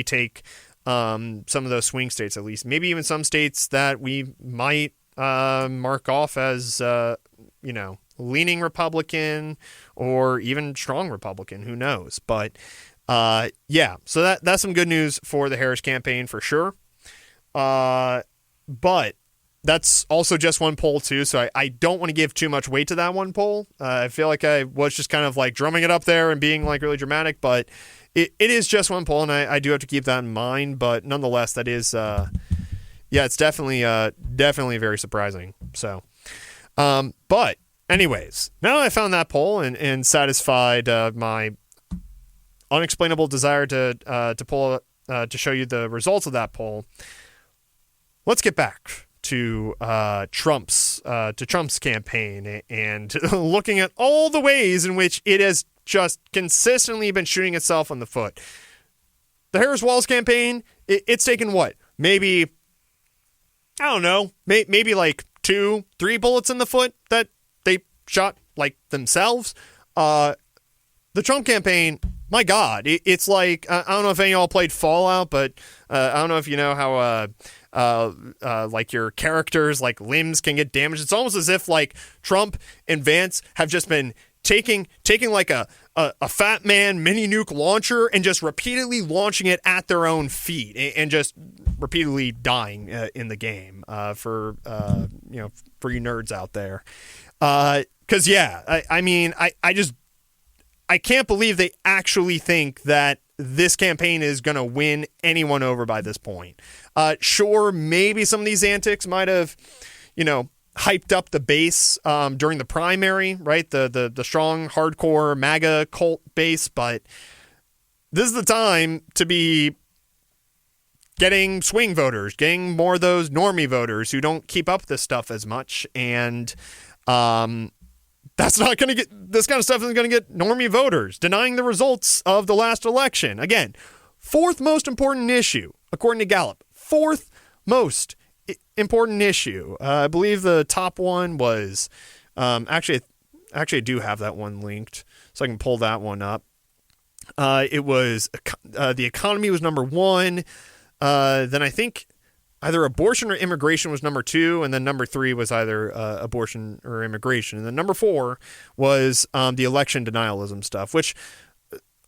Speaker 1: take some of those swing states, at least maybe even some states that we might mark off as leaning Republican or even strong Republican. Who knows? But so that's some good news for the Harris campaign for sure. But that's also just one poll too, so I don't want to give too much weight to that one poll. I feel like I was just kind of like drumming it up there and being like really dramatic, but it is just one poll, and I do have to keep that in mind. But nonetheless, that is it's definitely very surprising. So, but anyways, now that I found that poll and satisfied my unexplainable desire to pull to show you the results of that poll, let's get back to Trump's campaign and looking at all the ways in which it has just consistently been shooting itself in the foot. The Harris-Walz campaign, it's taken what? Maybe, I don't know, maybe like 2-3 bullets in the foot that they shot like themselves. The Trump campaign, my God, it's like, I don't know if any of y'all played Fallout, but I don't know if you know how like your characters, like limbs can get damaged. It's almost as if like Trump and Vance have just been taking like a Fat Man mini nuke launcher and just repeatedly launching it at their own feet and just repeatedly dying in the game for you nerds out there. Because I can't believe they actually think that this campaign is going to win anyone over by this point. Sure, maybe some of these antics might have, hyped up the base during the primary, right? The strong, hardcore MAGA cult base, but this is the time to be getting swing voters, getting more of those normie voters who don't keep up this stuff as much, and that's not going to get, this kind of stuff isn't going to get normie voters, denying the results of the last election. Again, fourth most important issue, according to Gallup. Fourth most important issue. I believe the top one was, actually I do have that one linked, so I can pull that one up. It was, the economy was number one. Then I think either abortion or immigration was number two, and then number three was either abortion or immigration. And then number four was the election denialism stuff, which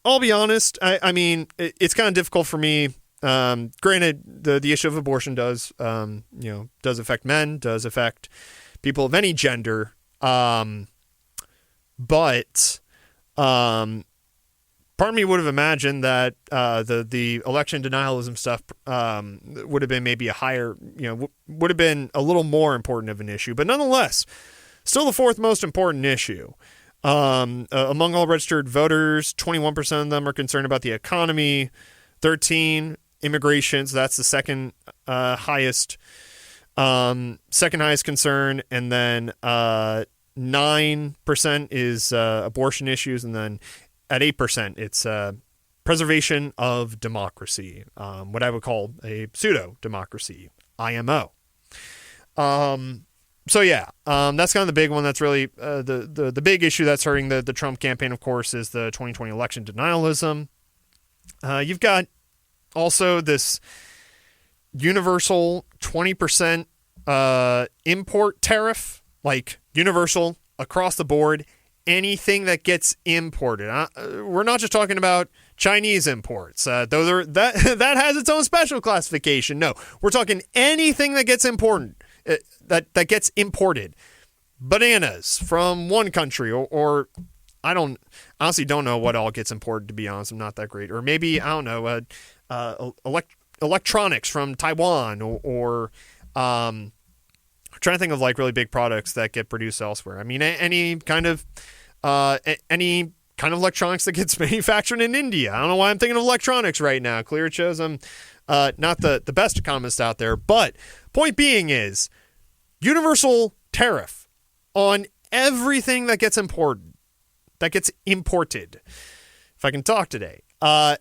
Speaker 1: I'll be honest, I mean, it's kind of difficult for me. Granted, the issue of abortion does affect men, does affect people of any gender. But part of me would have imagined that the election denialism stuff would have been maybe a higher, would have been a little more important of an issue. But nonetheless, still the fourth most important issue. Among all registered voters, 21% of them are concerned about the economy, 13 immigration, so that's the second highest concern, and then 9% is abortion issues, and then at 8%, it's preservation of democracy, what I would call a pseudo-democracy, IMO. So yeah, that's kind of the big one. That's really the big issue that's hurting the Trump campaign, of course, is the 2020 election denialism. You've got also this universal 20% import tariff, like universal across the board, anything that gets imported. We're not just talking about Chinese imports. That has its own special classification. No, we're talking anything that gets imported. That gets imported. Bananas from one country, or I honestly don't know what all gets imported, to be honest. I'm not that great. Or maybe, I don't know, electronics from Taiwan, or I'm trying to think of like really big products that get produced elsewhere. I mean, any kind of electronics that gets manufactured in India. I don't know why I'm thinking of electronics right now. Clear it shows I'm not the best economist out there. But point being is universal tariff on everything that gets imported. If I can talk today. Yeah,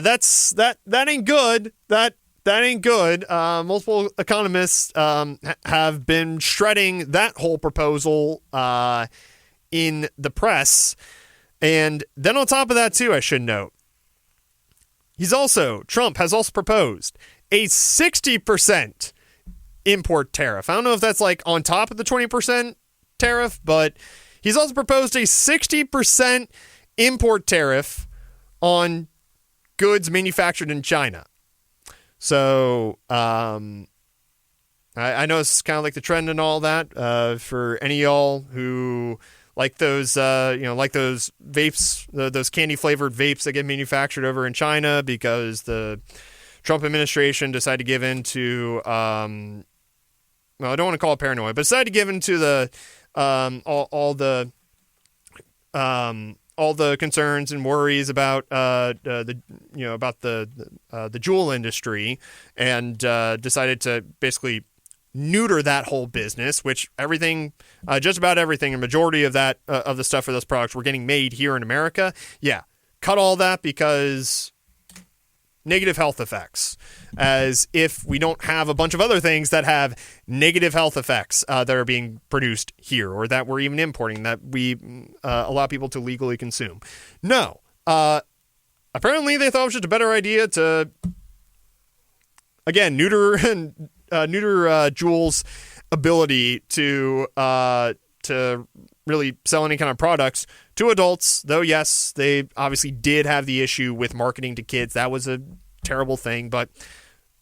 Speaker 1: that ain't good. That ain't good. Multiple economists have been shredding that whole proposal in the press. And then on top of that, too, I should note, Trump has also proposed a 60% import tariff. I don't know if that's like on top of the 20% tariff, but he's also proposed a 60% import tariff on goods manufactured in China. So I know it's kind of like the trend and all that. For any of y'all who like those, like those vapes, those candy flavored vapes that get manufactured over in China because the Trump administration decided to give in to, I don't want to call it paranoia, but decided to give in to the all the concerns and worries about the jewel industry, and decided to basically neuter that whole business, which just about everything, a majority of that of the stuff for those products were getting made here in America. Yeah, cut all that because negative health effects, as if we don't have a bunch of other things that have negative health effects that are being produced here, or that we're even importing, that we allow people to legally consume. No. Apparently they thought it was just a better idea to, again, neuter Juul's ability to really sell any kind of products to adults, though, yes, they obviously did have the issue with marketing to kids. That was a terrible thing. But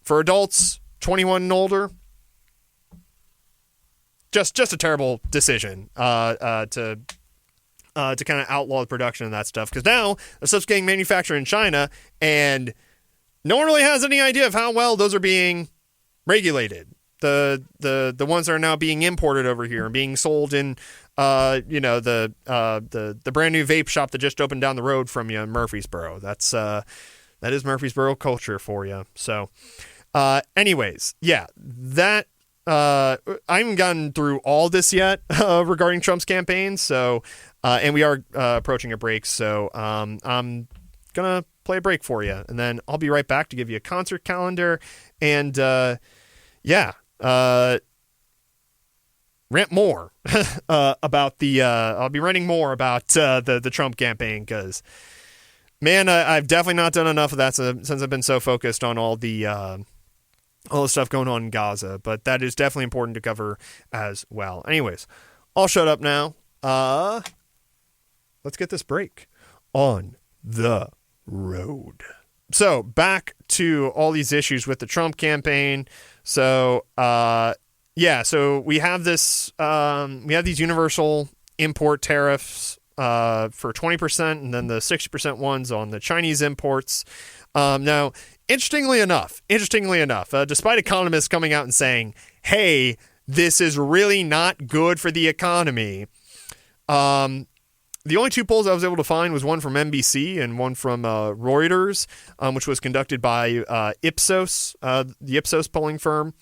Speaker 1: for adults 21 and older, just a terrible decision to kind of outlaw the production of that stuff. Because now the stuff's getting manufactured in China, and no one really has any idea of how well those are being regulated. The ones that are now being imported over here and being sold in the brand new vape shop that just opened down the road from you in Murfreesboro. That is Murfreesboro culture for you. So anyways, yeah, that I haven't gotten through all this yet regarding Trump's campaign. So and we are approaching a break. So I'm gonna play a break for you, and then I'll be right back to give you a concert calendar and rant more about I'll be ranting more about the Trump campaign, because, man, I've definitely not done enough of that since I've been so focused on all the stuff going on in Gaza. But that is definitely important to cover as well. Anyways, I'll shut up now. Let's get this break on the road. So back to all these issues with the Trump campaign. So, so we have these universal import tariffs for 20%, and then the 60% ones on the Chinese imports. Now, interestingly enough, despite economists coming out and saying, hey, this is really not good for the economy, the only two polls I was able to find was one from NBC and one from Reuters, which was conducted by Ipsos, the Ipsos polling firm.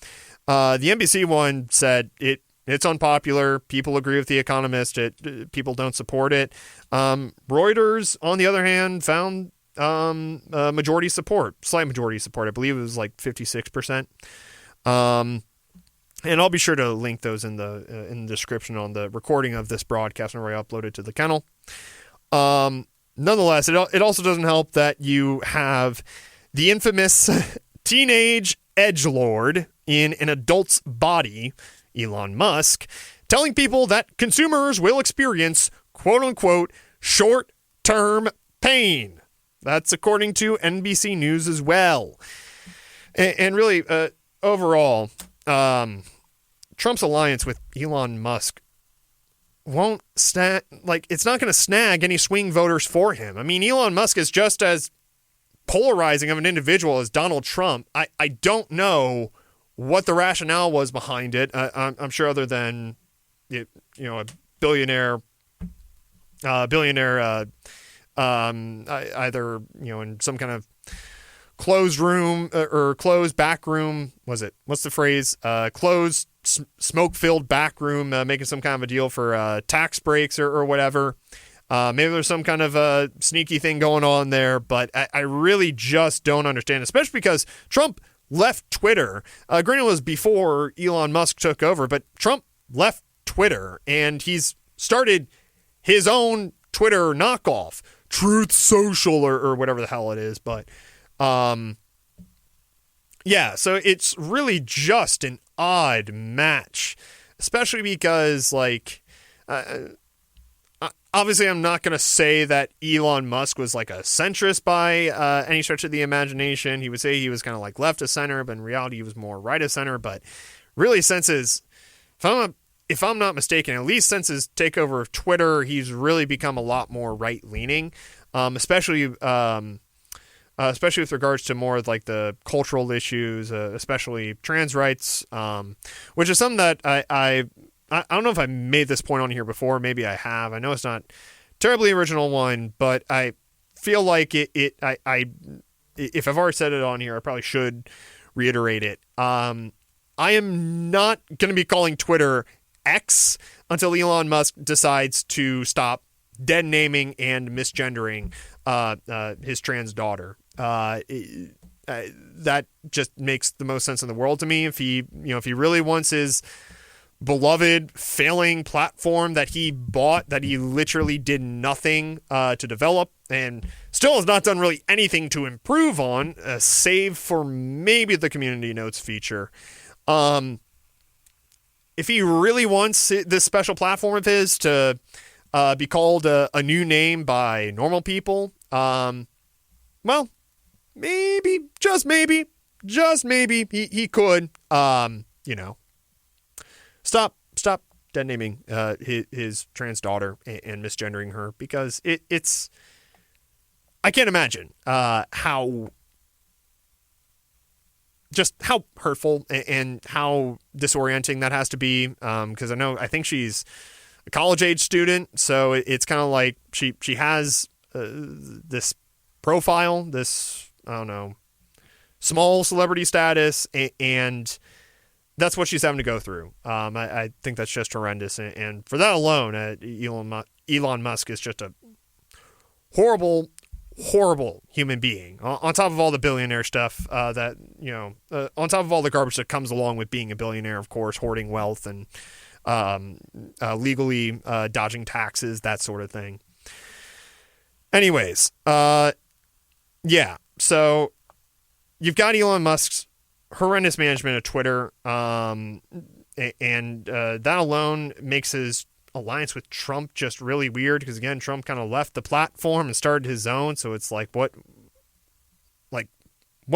Speaker 1: The NBC one said it's unpopular. People agree with the economist. People don't support it. Reuters, on the other hand, found majority support, slight majority support. I believe it was like 56%. And I'll be sure to link those in the description on the recording of this broadcast whenever I upload it to the kennel. Nonetheless, it also doesn't help that you have the infamous teenage edgelord in an adult's body, Elon Musk, telling people that consumers will experience, quote-unquote, short-term pain. That's according to NBC News as well. And really, overall, Trump's alliance with Elon Musk won't it's not going to snag any swing voters for him. I mean, Elon Musk is just as polarizing of an individual as Donald Trump. I don't know what the rationale was behind it. I'm sure other than a billionaire, either in some kind of closed room or closed back room. What's the phrase? Closed smoke-filled back room, making some kind of a deal for tax breaks or whatever. Maybe there's some kind of sneaky thing going on there, but I really just don't understand, especially because Trump left Twitter. Granted, it was before Elon Musk took over, but Trump left Twitter, and he's started his own Twitter knockoff, Truth Social or whatever the hell it is. But yeah, so it's really just an odd match, especially because, obviously I'm not going to say that Elon Musk was like a centrist by any stretch of the imagination. He would say he was kind of like left of center, but in reality he was more right of center. But really, if I'm not mistaken, at least since his takeover of Twitter, he's really become a lot more right-leaning, especially with regards to more of like the cultural issues, especially trans rights, which is something that I don't know if I made this point on here before. Maybe I have. I know it's not terribly original one, but I feel like if I've already said it on here, I probably should reiterate it. I am not going to be calling Twitter X until Elon Musk decides to stop dead naming and misgendering his trans daughter. That just makes the most sense in the world to me. If he really wants his beloved failing platform that he bought, that he literally did nothing to develop and still has not done really anything to improve on, save for maybe the community notes feature. If he really wants this special platform of his to be called a new name by normal people, well, maybe, just maybe, he could, stop dead naming his trans daughter and misgendering her, because it's I can't imagine how hurtful and how disorienting that has to be, because I think she's a college age student, so it's kind of like she has this profile, this, I don't know, small celebrity status, and that's what she's having to go through. I think that's just horrendous, and for that alone, Elon Musk is just a horrible human being. On top of all the billionaire stuff on top of all the garbage that comes along with being a billionaire, of course, hoarding wealth and legally dodging taxes, that sort of thing. Anyways, yeah, so you've got Elon Musk's horrendous management of Twitter, and that alone makes his alliance with Trump just really weird, because again, Trump kind of left the platform and started his own, so it's like what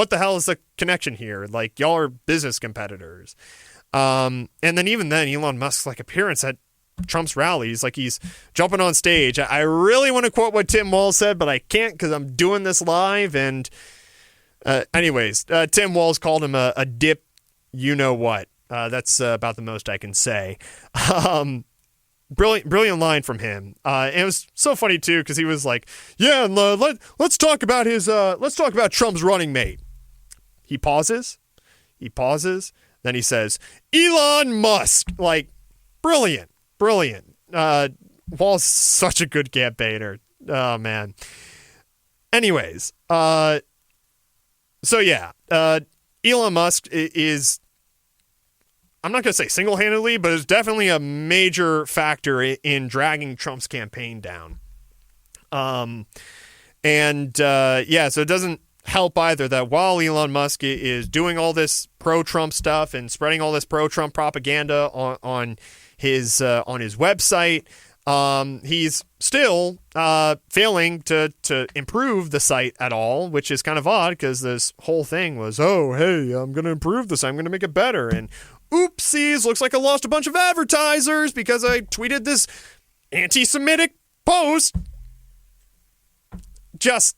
Speaker 1: the hell is the connection here? Like, y'all are business competitors. And then even then, Elon Musk's appearance at Trump's rallies, he's jumping on stage. I really want to quote what Tim Walz said, but I can't because I'm doing this live. And anyways, Tim Walz called him a dip, you know what. That's about the most I can say. Brilliant line from him. And it was so funny too, because he was like, yeah, let's talk about Trump's running mate. He pauses, then he says, Elon Musk. Brilliant. Walz, such a good campaigner. Oh man. Anyways, so yeah, Elon Musk is, I'm not going to say single-handedly, but it's definitely a major factor in dragging Trump's campaign down. So it doesn't help either that while Elon Musk is doing all this pro-Trump stuff and spreading all this pro-Trump propaganda on his website, he's still failing to improve the site at all, which is kind of odd because this whole thing was, oh, hey, I'm going to improve this. I'm going to make it better. And oopsies, looks like I lost a bunch of advertisers because I tweeted this anti-Semitic post. Just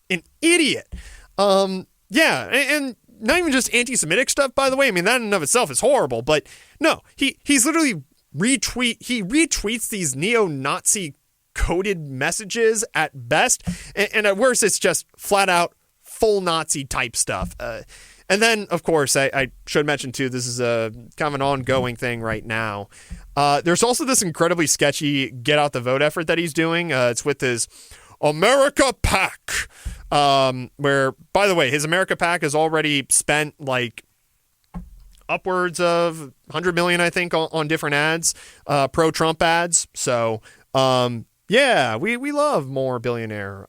Speaker 1: an idiot. Yeah, and not even just anti-Semitic stuff, by the way. I mean, that in and of itself is horrible. But no, he's literally retweets these neo-Nazi coded messages at best, and at worst, it's just flat out full Nazi type stuff. And then, of course, I should mention, too, this is a kind of an ongoing thing right now. There's also this incredibly sketchy get out the vote effort that he's doing. It's with his America PAC, where, by the way, his America PAC has already spent like upwards of 100 million, I think, on different ads, pro-Trump ads. So, yeah, we love more billionaire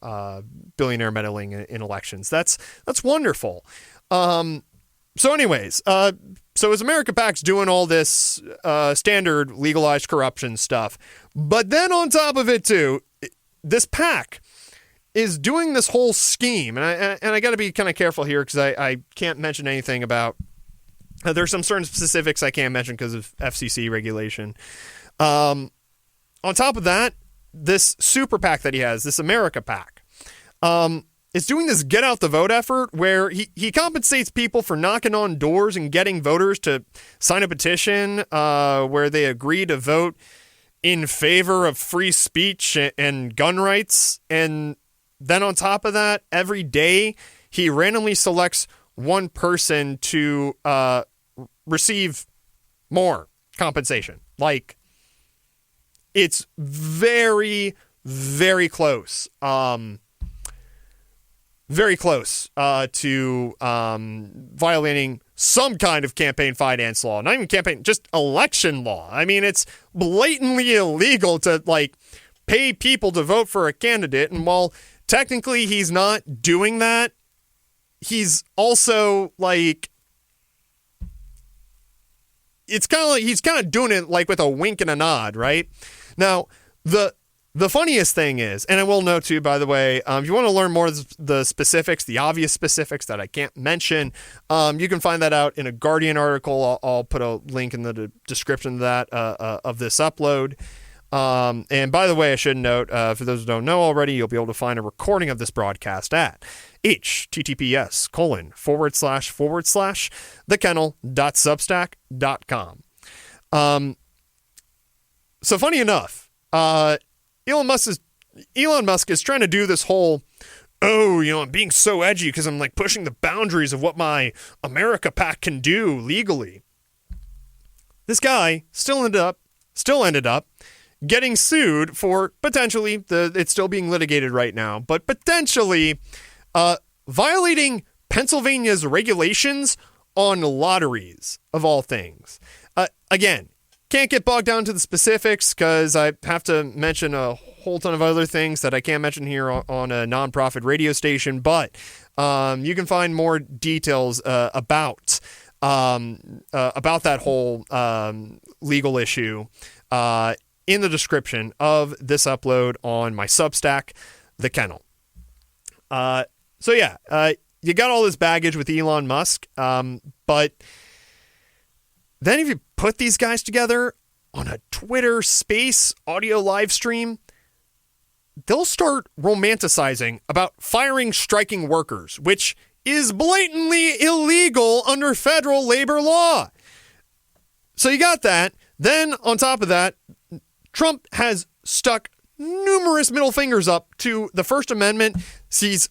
Speaker 1: meddling in elections. That's wonderful. So anyways, so his America PAC's doing all this standard legalized corruption stuff, but then on top of it too, this PAC is doing this whole scheme, and I got to be kind of careful here because I can't mention anything about. There's some certain specifics I can't mention because of FCC regulation. On top of that, this super PAC that he has, this America PAC, is doing this get out the vote effort where he compensates people for knocking on doors and getting voters to sign a petition where they agree to vote in favor of free speech and gun rights. And then on top of that, every day he randomly selects one person to receive more compensation. Like, it's very, very close. Very close to violating some kind of campaign finance law. Not even campaign, just election law. I mean, it's blatantly illegal to, like, pay people to vote for a candidate. And while technically he's not doing that, he's also, like, it's kind of like he's kind of doing it, like, with a wink and a nod, right? Now, the funniest thing is, and I will note too, by the way, if you want to learn more of the specifics, the obvious specifics that I can't mention, you can find that out in a Guardian article. I'll put a link in the description of that, of this upload. And by the way, I should note, for those who don't know already, you'll be able to find a recording of this broadcast at https://thekennel.substack.com. So funny enough, Elon Musk is trying to do this whole, I'm being so edgy because I'm like pushing the boundaries of what my America PAC can do legally. This guy still ended up getting sued for potentially, it's still being litigated right now, but potentially violating Pennsylvania's regulations on lotteries, of all things. Again, can't get bogged down to the specifics because I have to mention a whole ton of other things that I can't mention here on a nonprofit radio station, but you can find more details about that whole legal issue in the description of this upload on my Substack, The Kennel. So yeah, you got all this baggage with Elon Musk, but then if you put these guys together on a Twitter Space audio live stream, they'll start romanticizing about firing striking workers, which is blatantly illegal under federal labor law. So you got that. Then on top of that, Trump has stuck numerous middle fingers up to the First Amendment. He said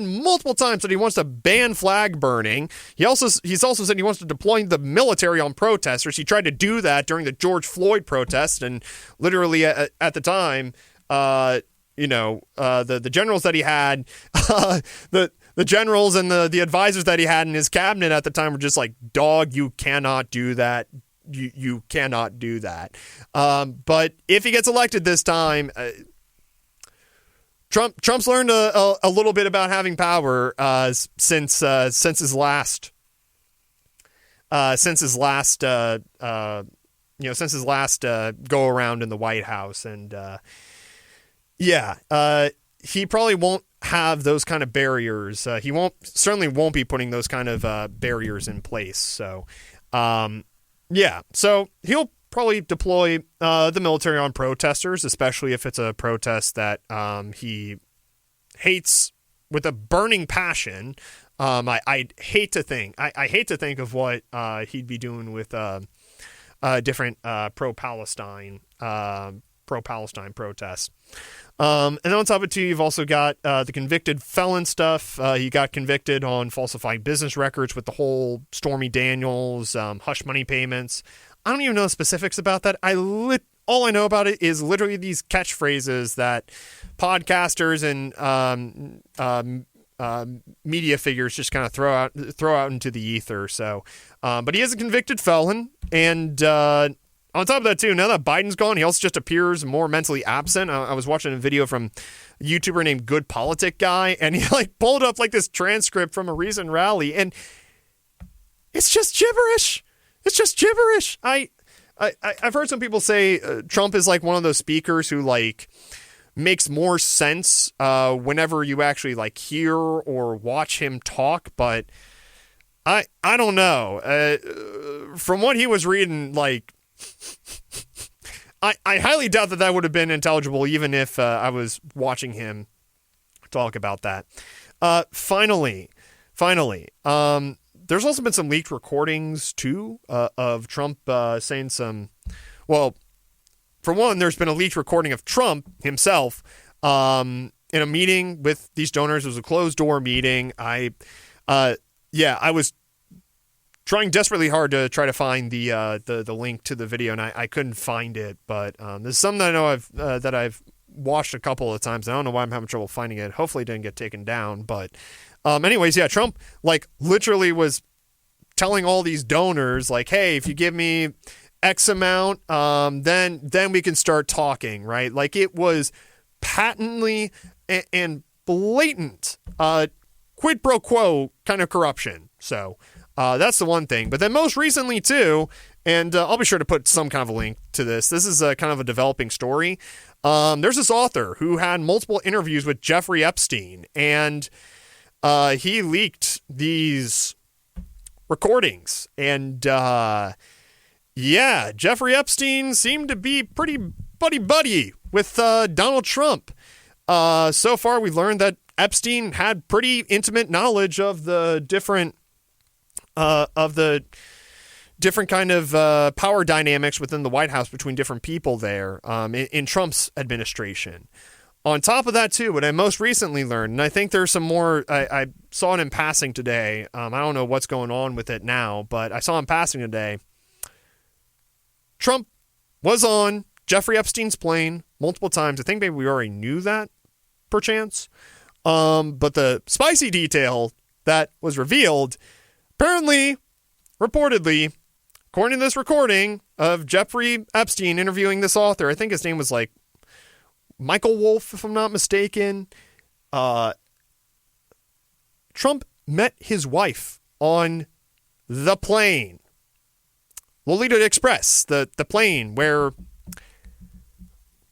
Speaker 1: multiple times that he wants to ban flag burning. He's also said he wants to deploy the military on protesters. He tried to do that during the George Floyd protests, and literally at the time, the generals that he had, the generals and the advisors that he had in his cabinet at the time were just like, dog, you cannot do that. You cannot do that. But if he gets elected this time, Trump's learned a little bit about having power since his last go around in the White House, and he probably won't have those kind of barriers. He certainly won't be putting those kind of barriers in place. So, so he'll probably deploy the military on protesters, especially if it's a protest that he hates with a burning passion. I hate to think of what he'd be doing with different pro-Palestine protests. And then on top of it, too, you've also got the convicted felon stuff. He got convicted on falsifying business records with the whole Stormy Daniels hush money payments. I don't even know the specifics about that. All I know about it is literally these catchphrases that podcasters and media figures just kind of throw out into the ether. So, but he is a convicted felon, and on top of that, too, now that Biden's gone, he also just appears more mentally absent. I was watching a video from a YouTuber named Good Politic Guy, and he pulled up this transcript from a recent rally, and it's just gibberish. It's just gibberish. I've heard some people say Trump is one of those speakers who makes more sense whenever you actually hear or watch him talk, but I don't know. From what he was reading, I highly doubt that would have been intelligible, even if I was watching him talk about that. Finally, there's also been some leaked recordings too of Trump saying some. Well, for one, there's been a leaked recording of Trump himself in a meeting with these donors. It was a closed door meeting. I was trying desperately hard to try to find the link to the video, and I couldn't find it. But this is something that I know I've watched a couple of times. I don't know why I'm having trouble finding it. Hopefully, it didn't get taken down. But anyways, yeah, Trump literally was telling all these donors hey, if you give me X amount, then we can start talking, right? It was patently and blatant quid pro quo kind of corruption. So. That's the one thing. But then most recently, too, and I'll be sure to put some kind of a link to this. This is kind of a developing story. There's this author who had multiple interviews with Jeffrey Epstein, and he leaked these recordings. And, Jeffrey Epstein seemed to be pretty buddy-buddy with Donald Trump. So far, we learned that Epstein had pretty intimate knowledge of the different kind of power dynamics within the White House between different people there in Trump's administration. On top of that, too, what I most recently learned, and I think there's some more, I saw it in passing today. I don't know what's going on with it now, but I saw in passing today, Trump was on Jeffrey Epstein's plane multiple times. I think maybe we already knew that, perchance. But the spicy detail that was revealed, apparently, reportedly, according to this recording of Jeffrey Epstein interviewing this author, I think his name was Michael Wolff, if I'm not mistaken. Trump met his wife on the plane. Lolita Express, the plane where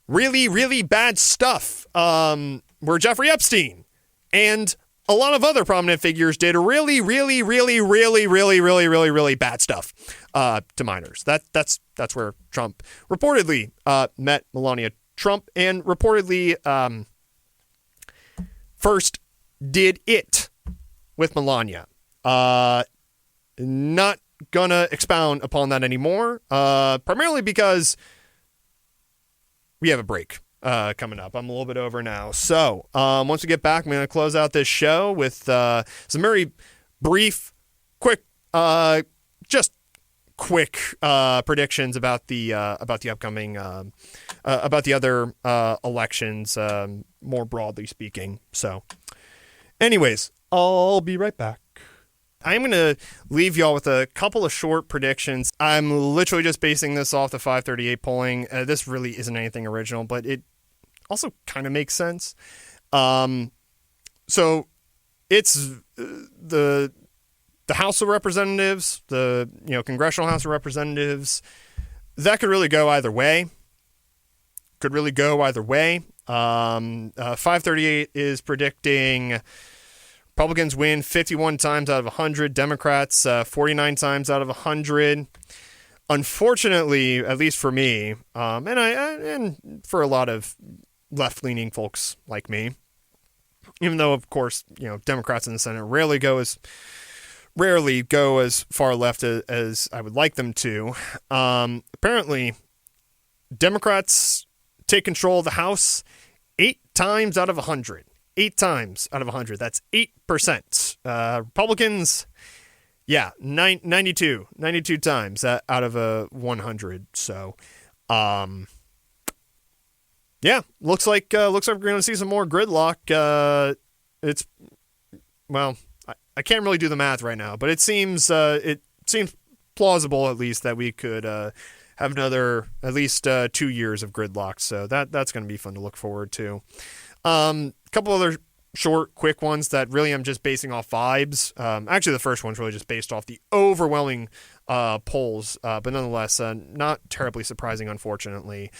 Speaker 1: really, really bad stuff, where Jeffrey Epstein and a lot of other prominent figures did really, really, really, really, really, really, really, really bad stuff to minors. That's where Trump reportedly met Melania Trump, and reportedly first did it with Melania. Not gonna expound upon that anymore, primarily because we have a break coming up. I'm a little bit over now. So once we get back, I'm going to close out this show with some very brief, quick predictions about the upcoming about the other elections, more broadly speaking. So anyways, I'll be right back. I'm going to leave y'all with a couple of short predictions. I'm literally just basing this off the 538 polling. This really isn't anything original, but it also kind of makes sense. So it's the House of Representatives, the Congressional House of Representatives. That could really go either way. 538 is predicting Republicans win 51 times out of 100, Democrats 49 times out of 100. Unfortunately, at least for me, and for a lot of left-leaning folks like me, even though, of course, Democrats in the Senate rarely go as far left as I would like them to. Apparently, Democrats take control of the House 8 times out of 100. 8 times out of 100. That's 8%. Republicans, 92 times out of 100. So, looks like we're going to see some more gridlock. I can't really do the math right now, but it seems plausible at least that we could have another at least 2 years of gridlock. So that's going to be fun to look forward to. A couple other short, quick ones that really I'm just basing off vibes. Actually, the first one's really just based off the overwhelming polls, but nonetheless, not terribly surprising, unfortunately.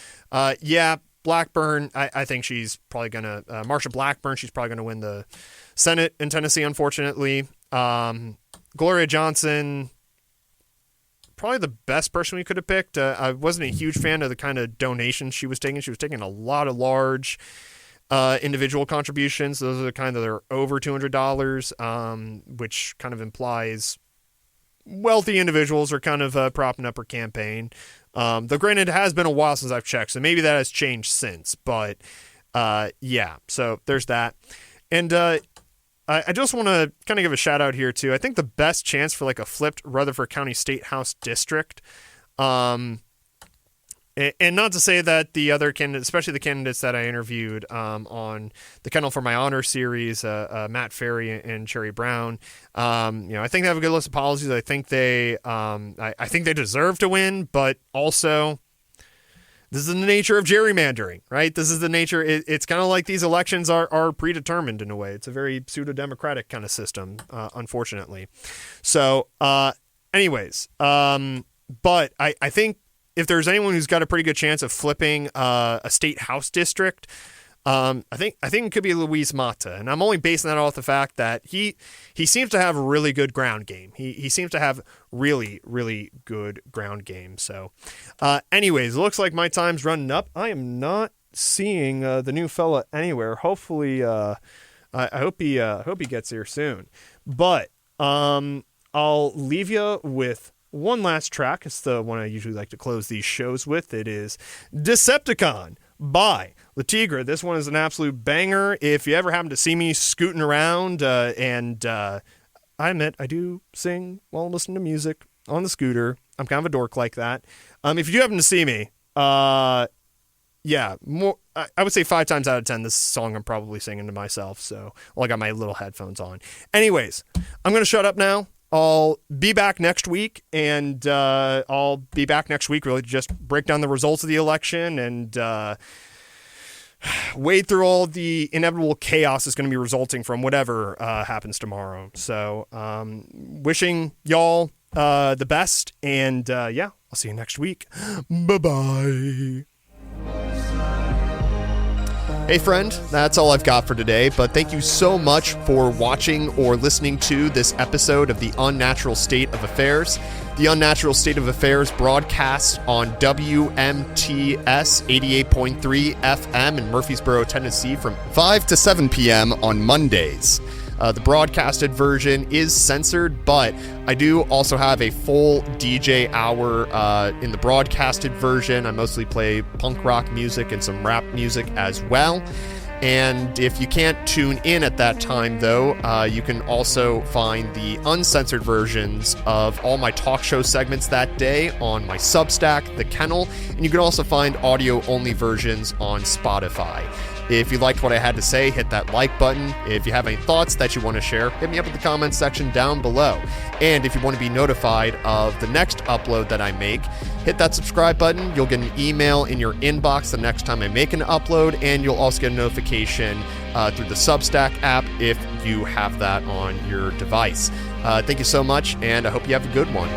Speaker 1: Blackburn, I think she's probably going to, Marsha Blackburn, she's probably going to win the Senate in Tennessee, unfortunately. Gloria Johnson, probably the best person we could have picked. I wasn't a huge fan of the kind of donations she was taking. She was taking a lot of large individual contributions. Those are the kind that are over $200, which kind of implies wealthy individuals are kind of propping up her campaign. Though granted, it has been a while since I've checked, so maybe that has changed since. But so there's that. And I just want to kind of give a shout out here too. I think the best chance for like a flipped Rutherford County State House district, and not to say that the other candidates, especially the candidates that I interviewed on the Kennel for My Honor series, Matt Ferry and Cherry Brown, I think they have a good list of policies. I think they deserve to win, but also this is the nature of gerrymandering, right? This is the nature. It's kind of like these elections are predetermined in a way. It's a very pseudo-democratic kind of system, unfortunately. So, anyways, but I think if there's anyone who's got a pretty good chance of flipping a state house district, I think it could be Luis Mata, and I'm only basing that off the fact that he seems to have a really good ground game. He seems to have really, really good ground game. So, anyways, it looks like my time's running up. I am not seeing the new fella anywhere. Hopefully, I hope he gets here soon. But I'll leave you with one last track. It's the one I usually like to close these shows with. It is Decepticon by Le Tigre. This one is an absolute banger. If you ever happen to see me scooting around, and I admit I do sing while listening to music on the scooter. I'm kind of a dork like that. If you do happen to see me, I would say 5 times out of 10, this song I'm probably singing to myself. So, I got my little headphones on. Anyways, I'm going to shut up now. I'll be back next week, and I'll be back next week really to just break down the results of the election and wade through all the inevitable chaos that's going to be resulting from whatever happens tomorrow. So wishing y'all the best, and I'll see you next week. Bye-bye. Hey friend, that's all I've got for today, but thank you so much for watching or listening to this episode of The Unnatural State of Affairs. The Unnatural State of Affairs broadcasts on WMTS 88.3 FM in Murfreesboro, Tennessee from 5 to 7 p.m. on Mondays. The broadcasted version is censored, but I do also have a full DJ hour in the broadcasted version. I mostly play punk rock music and some rap music as well. And if you can't tune in at that time, though, you can also find the uncensored versions of all my talk show segments that day on my Substack, The Kennel, and you can also find audio-only versions on Spotify. If you liked what I had to say, hit that like button. If you have any thoughts that you want to share, hit me up in the comments section down below. And if you want to be notified of the next upload that I make, hit that subscribe button. You'll get an email in your inbox the next time I make an upload, and you'll also get a notification through the Substack app if you have that on your device. Thank you so much, and I hope you have a good one.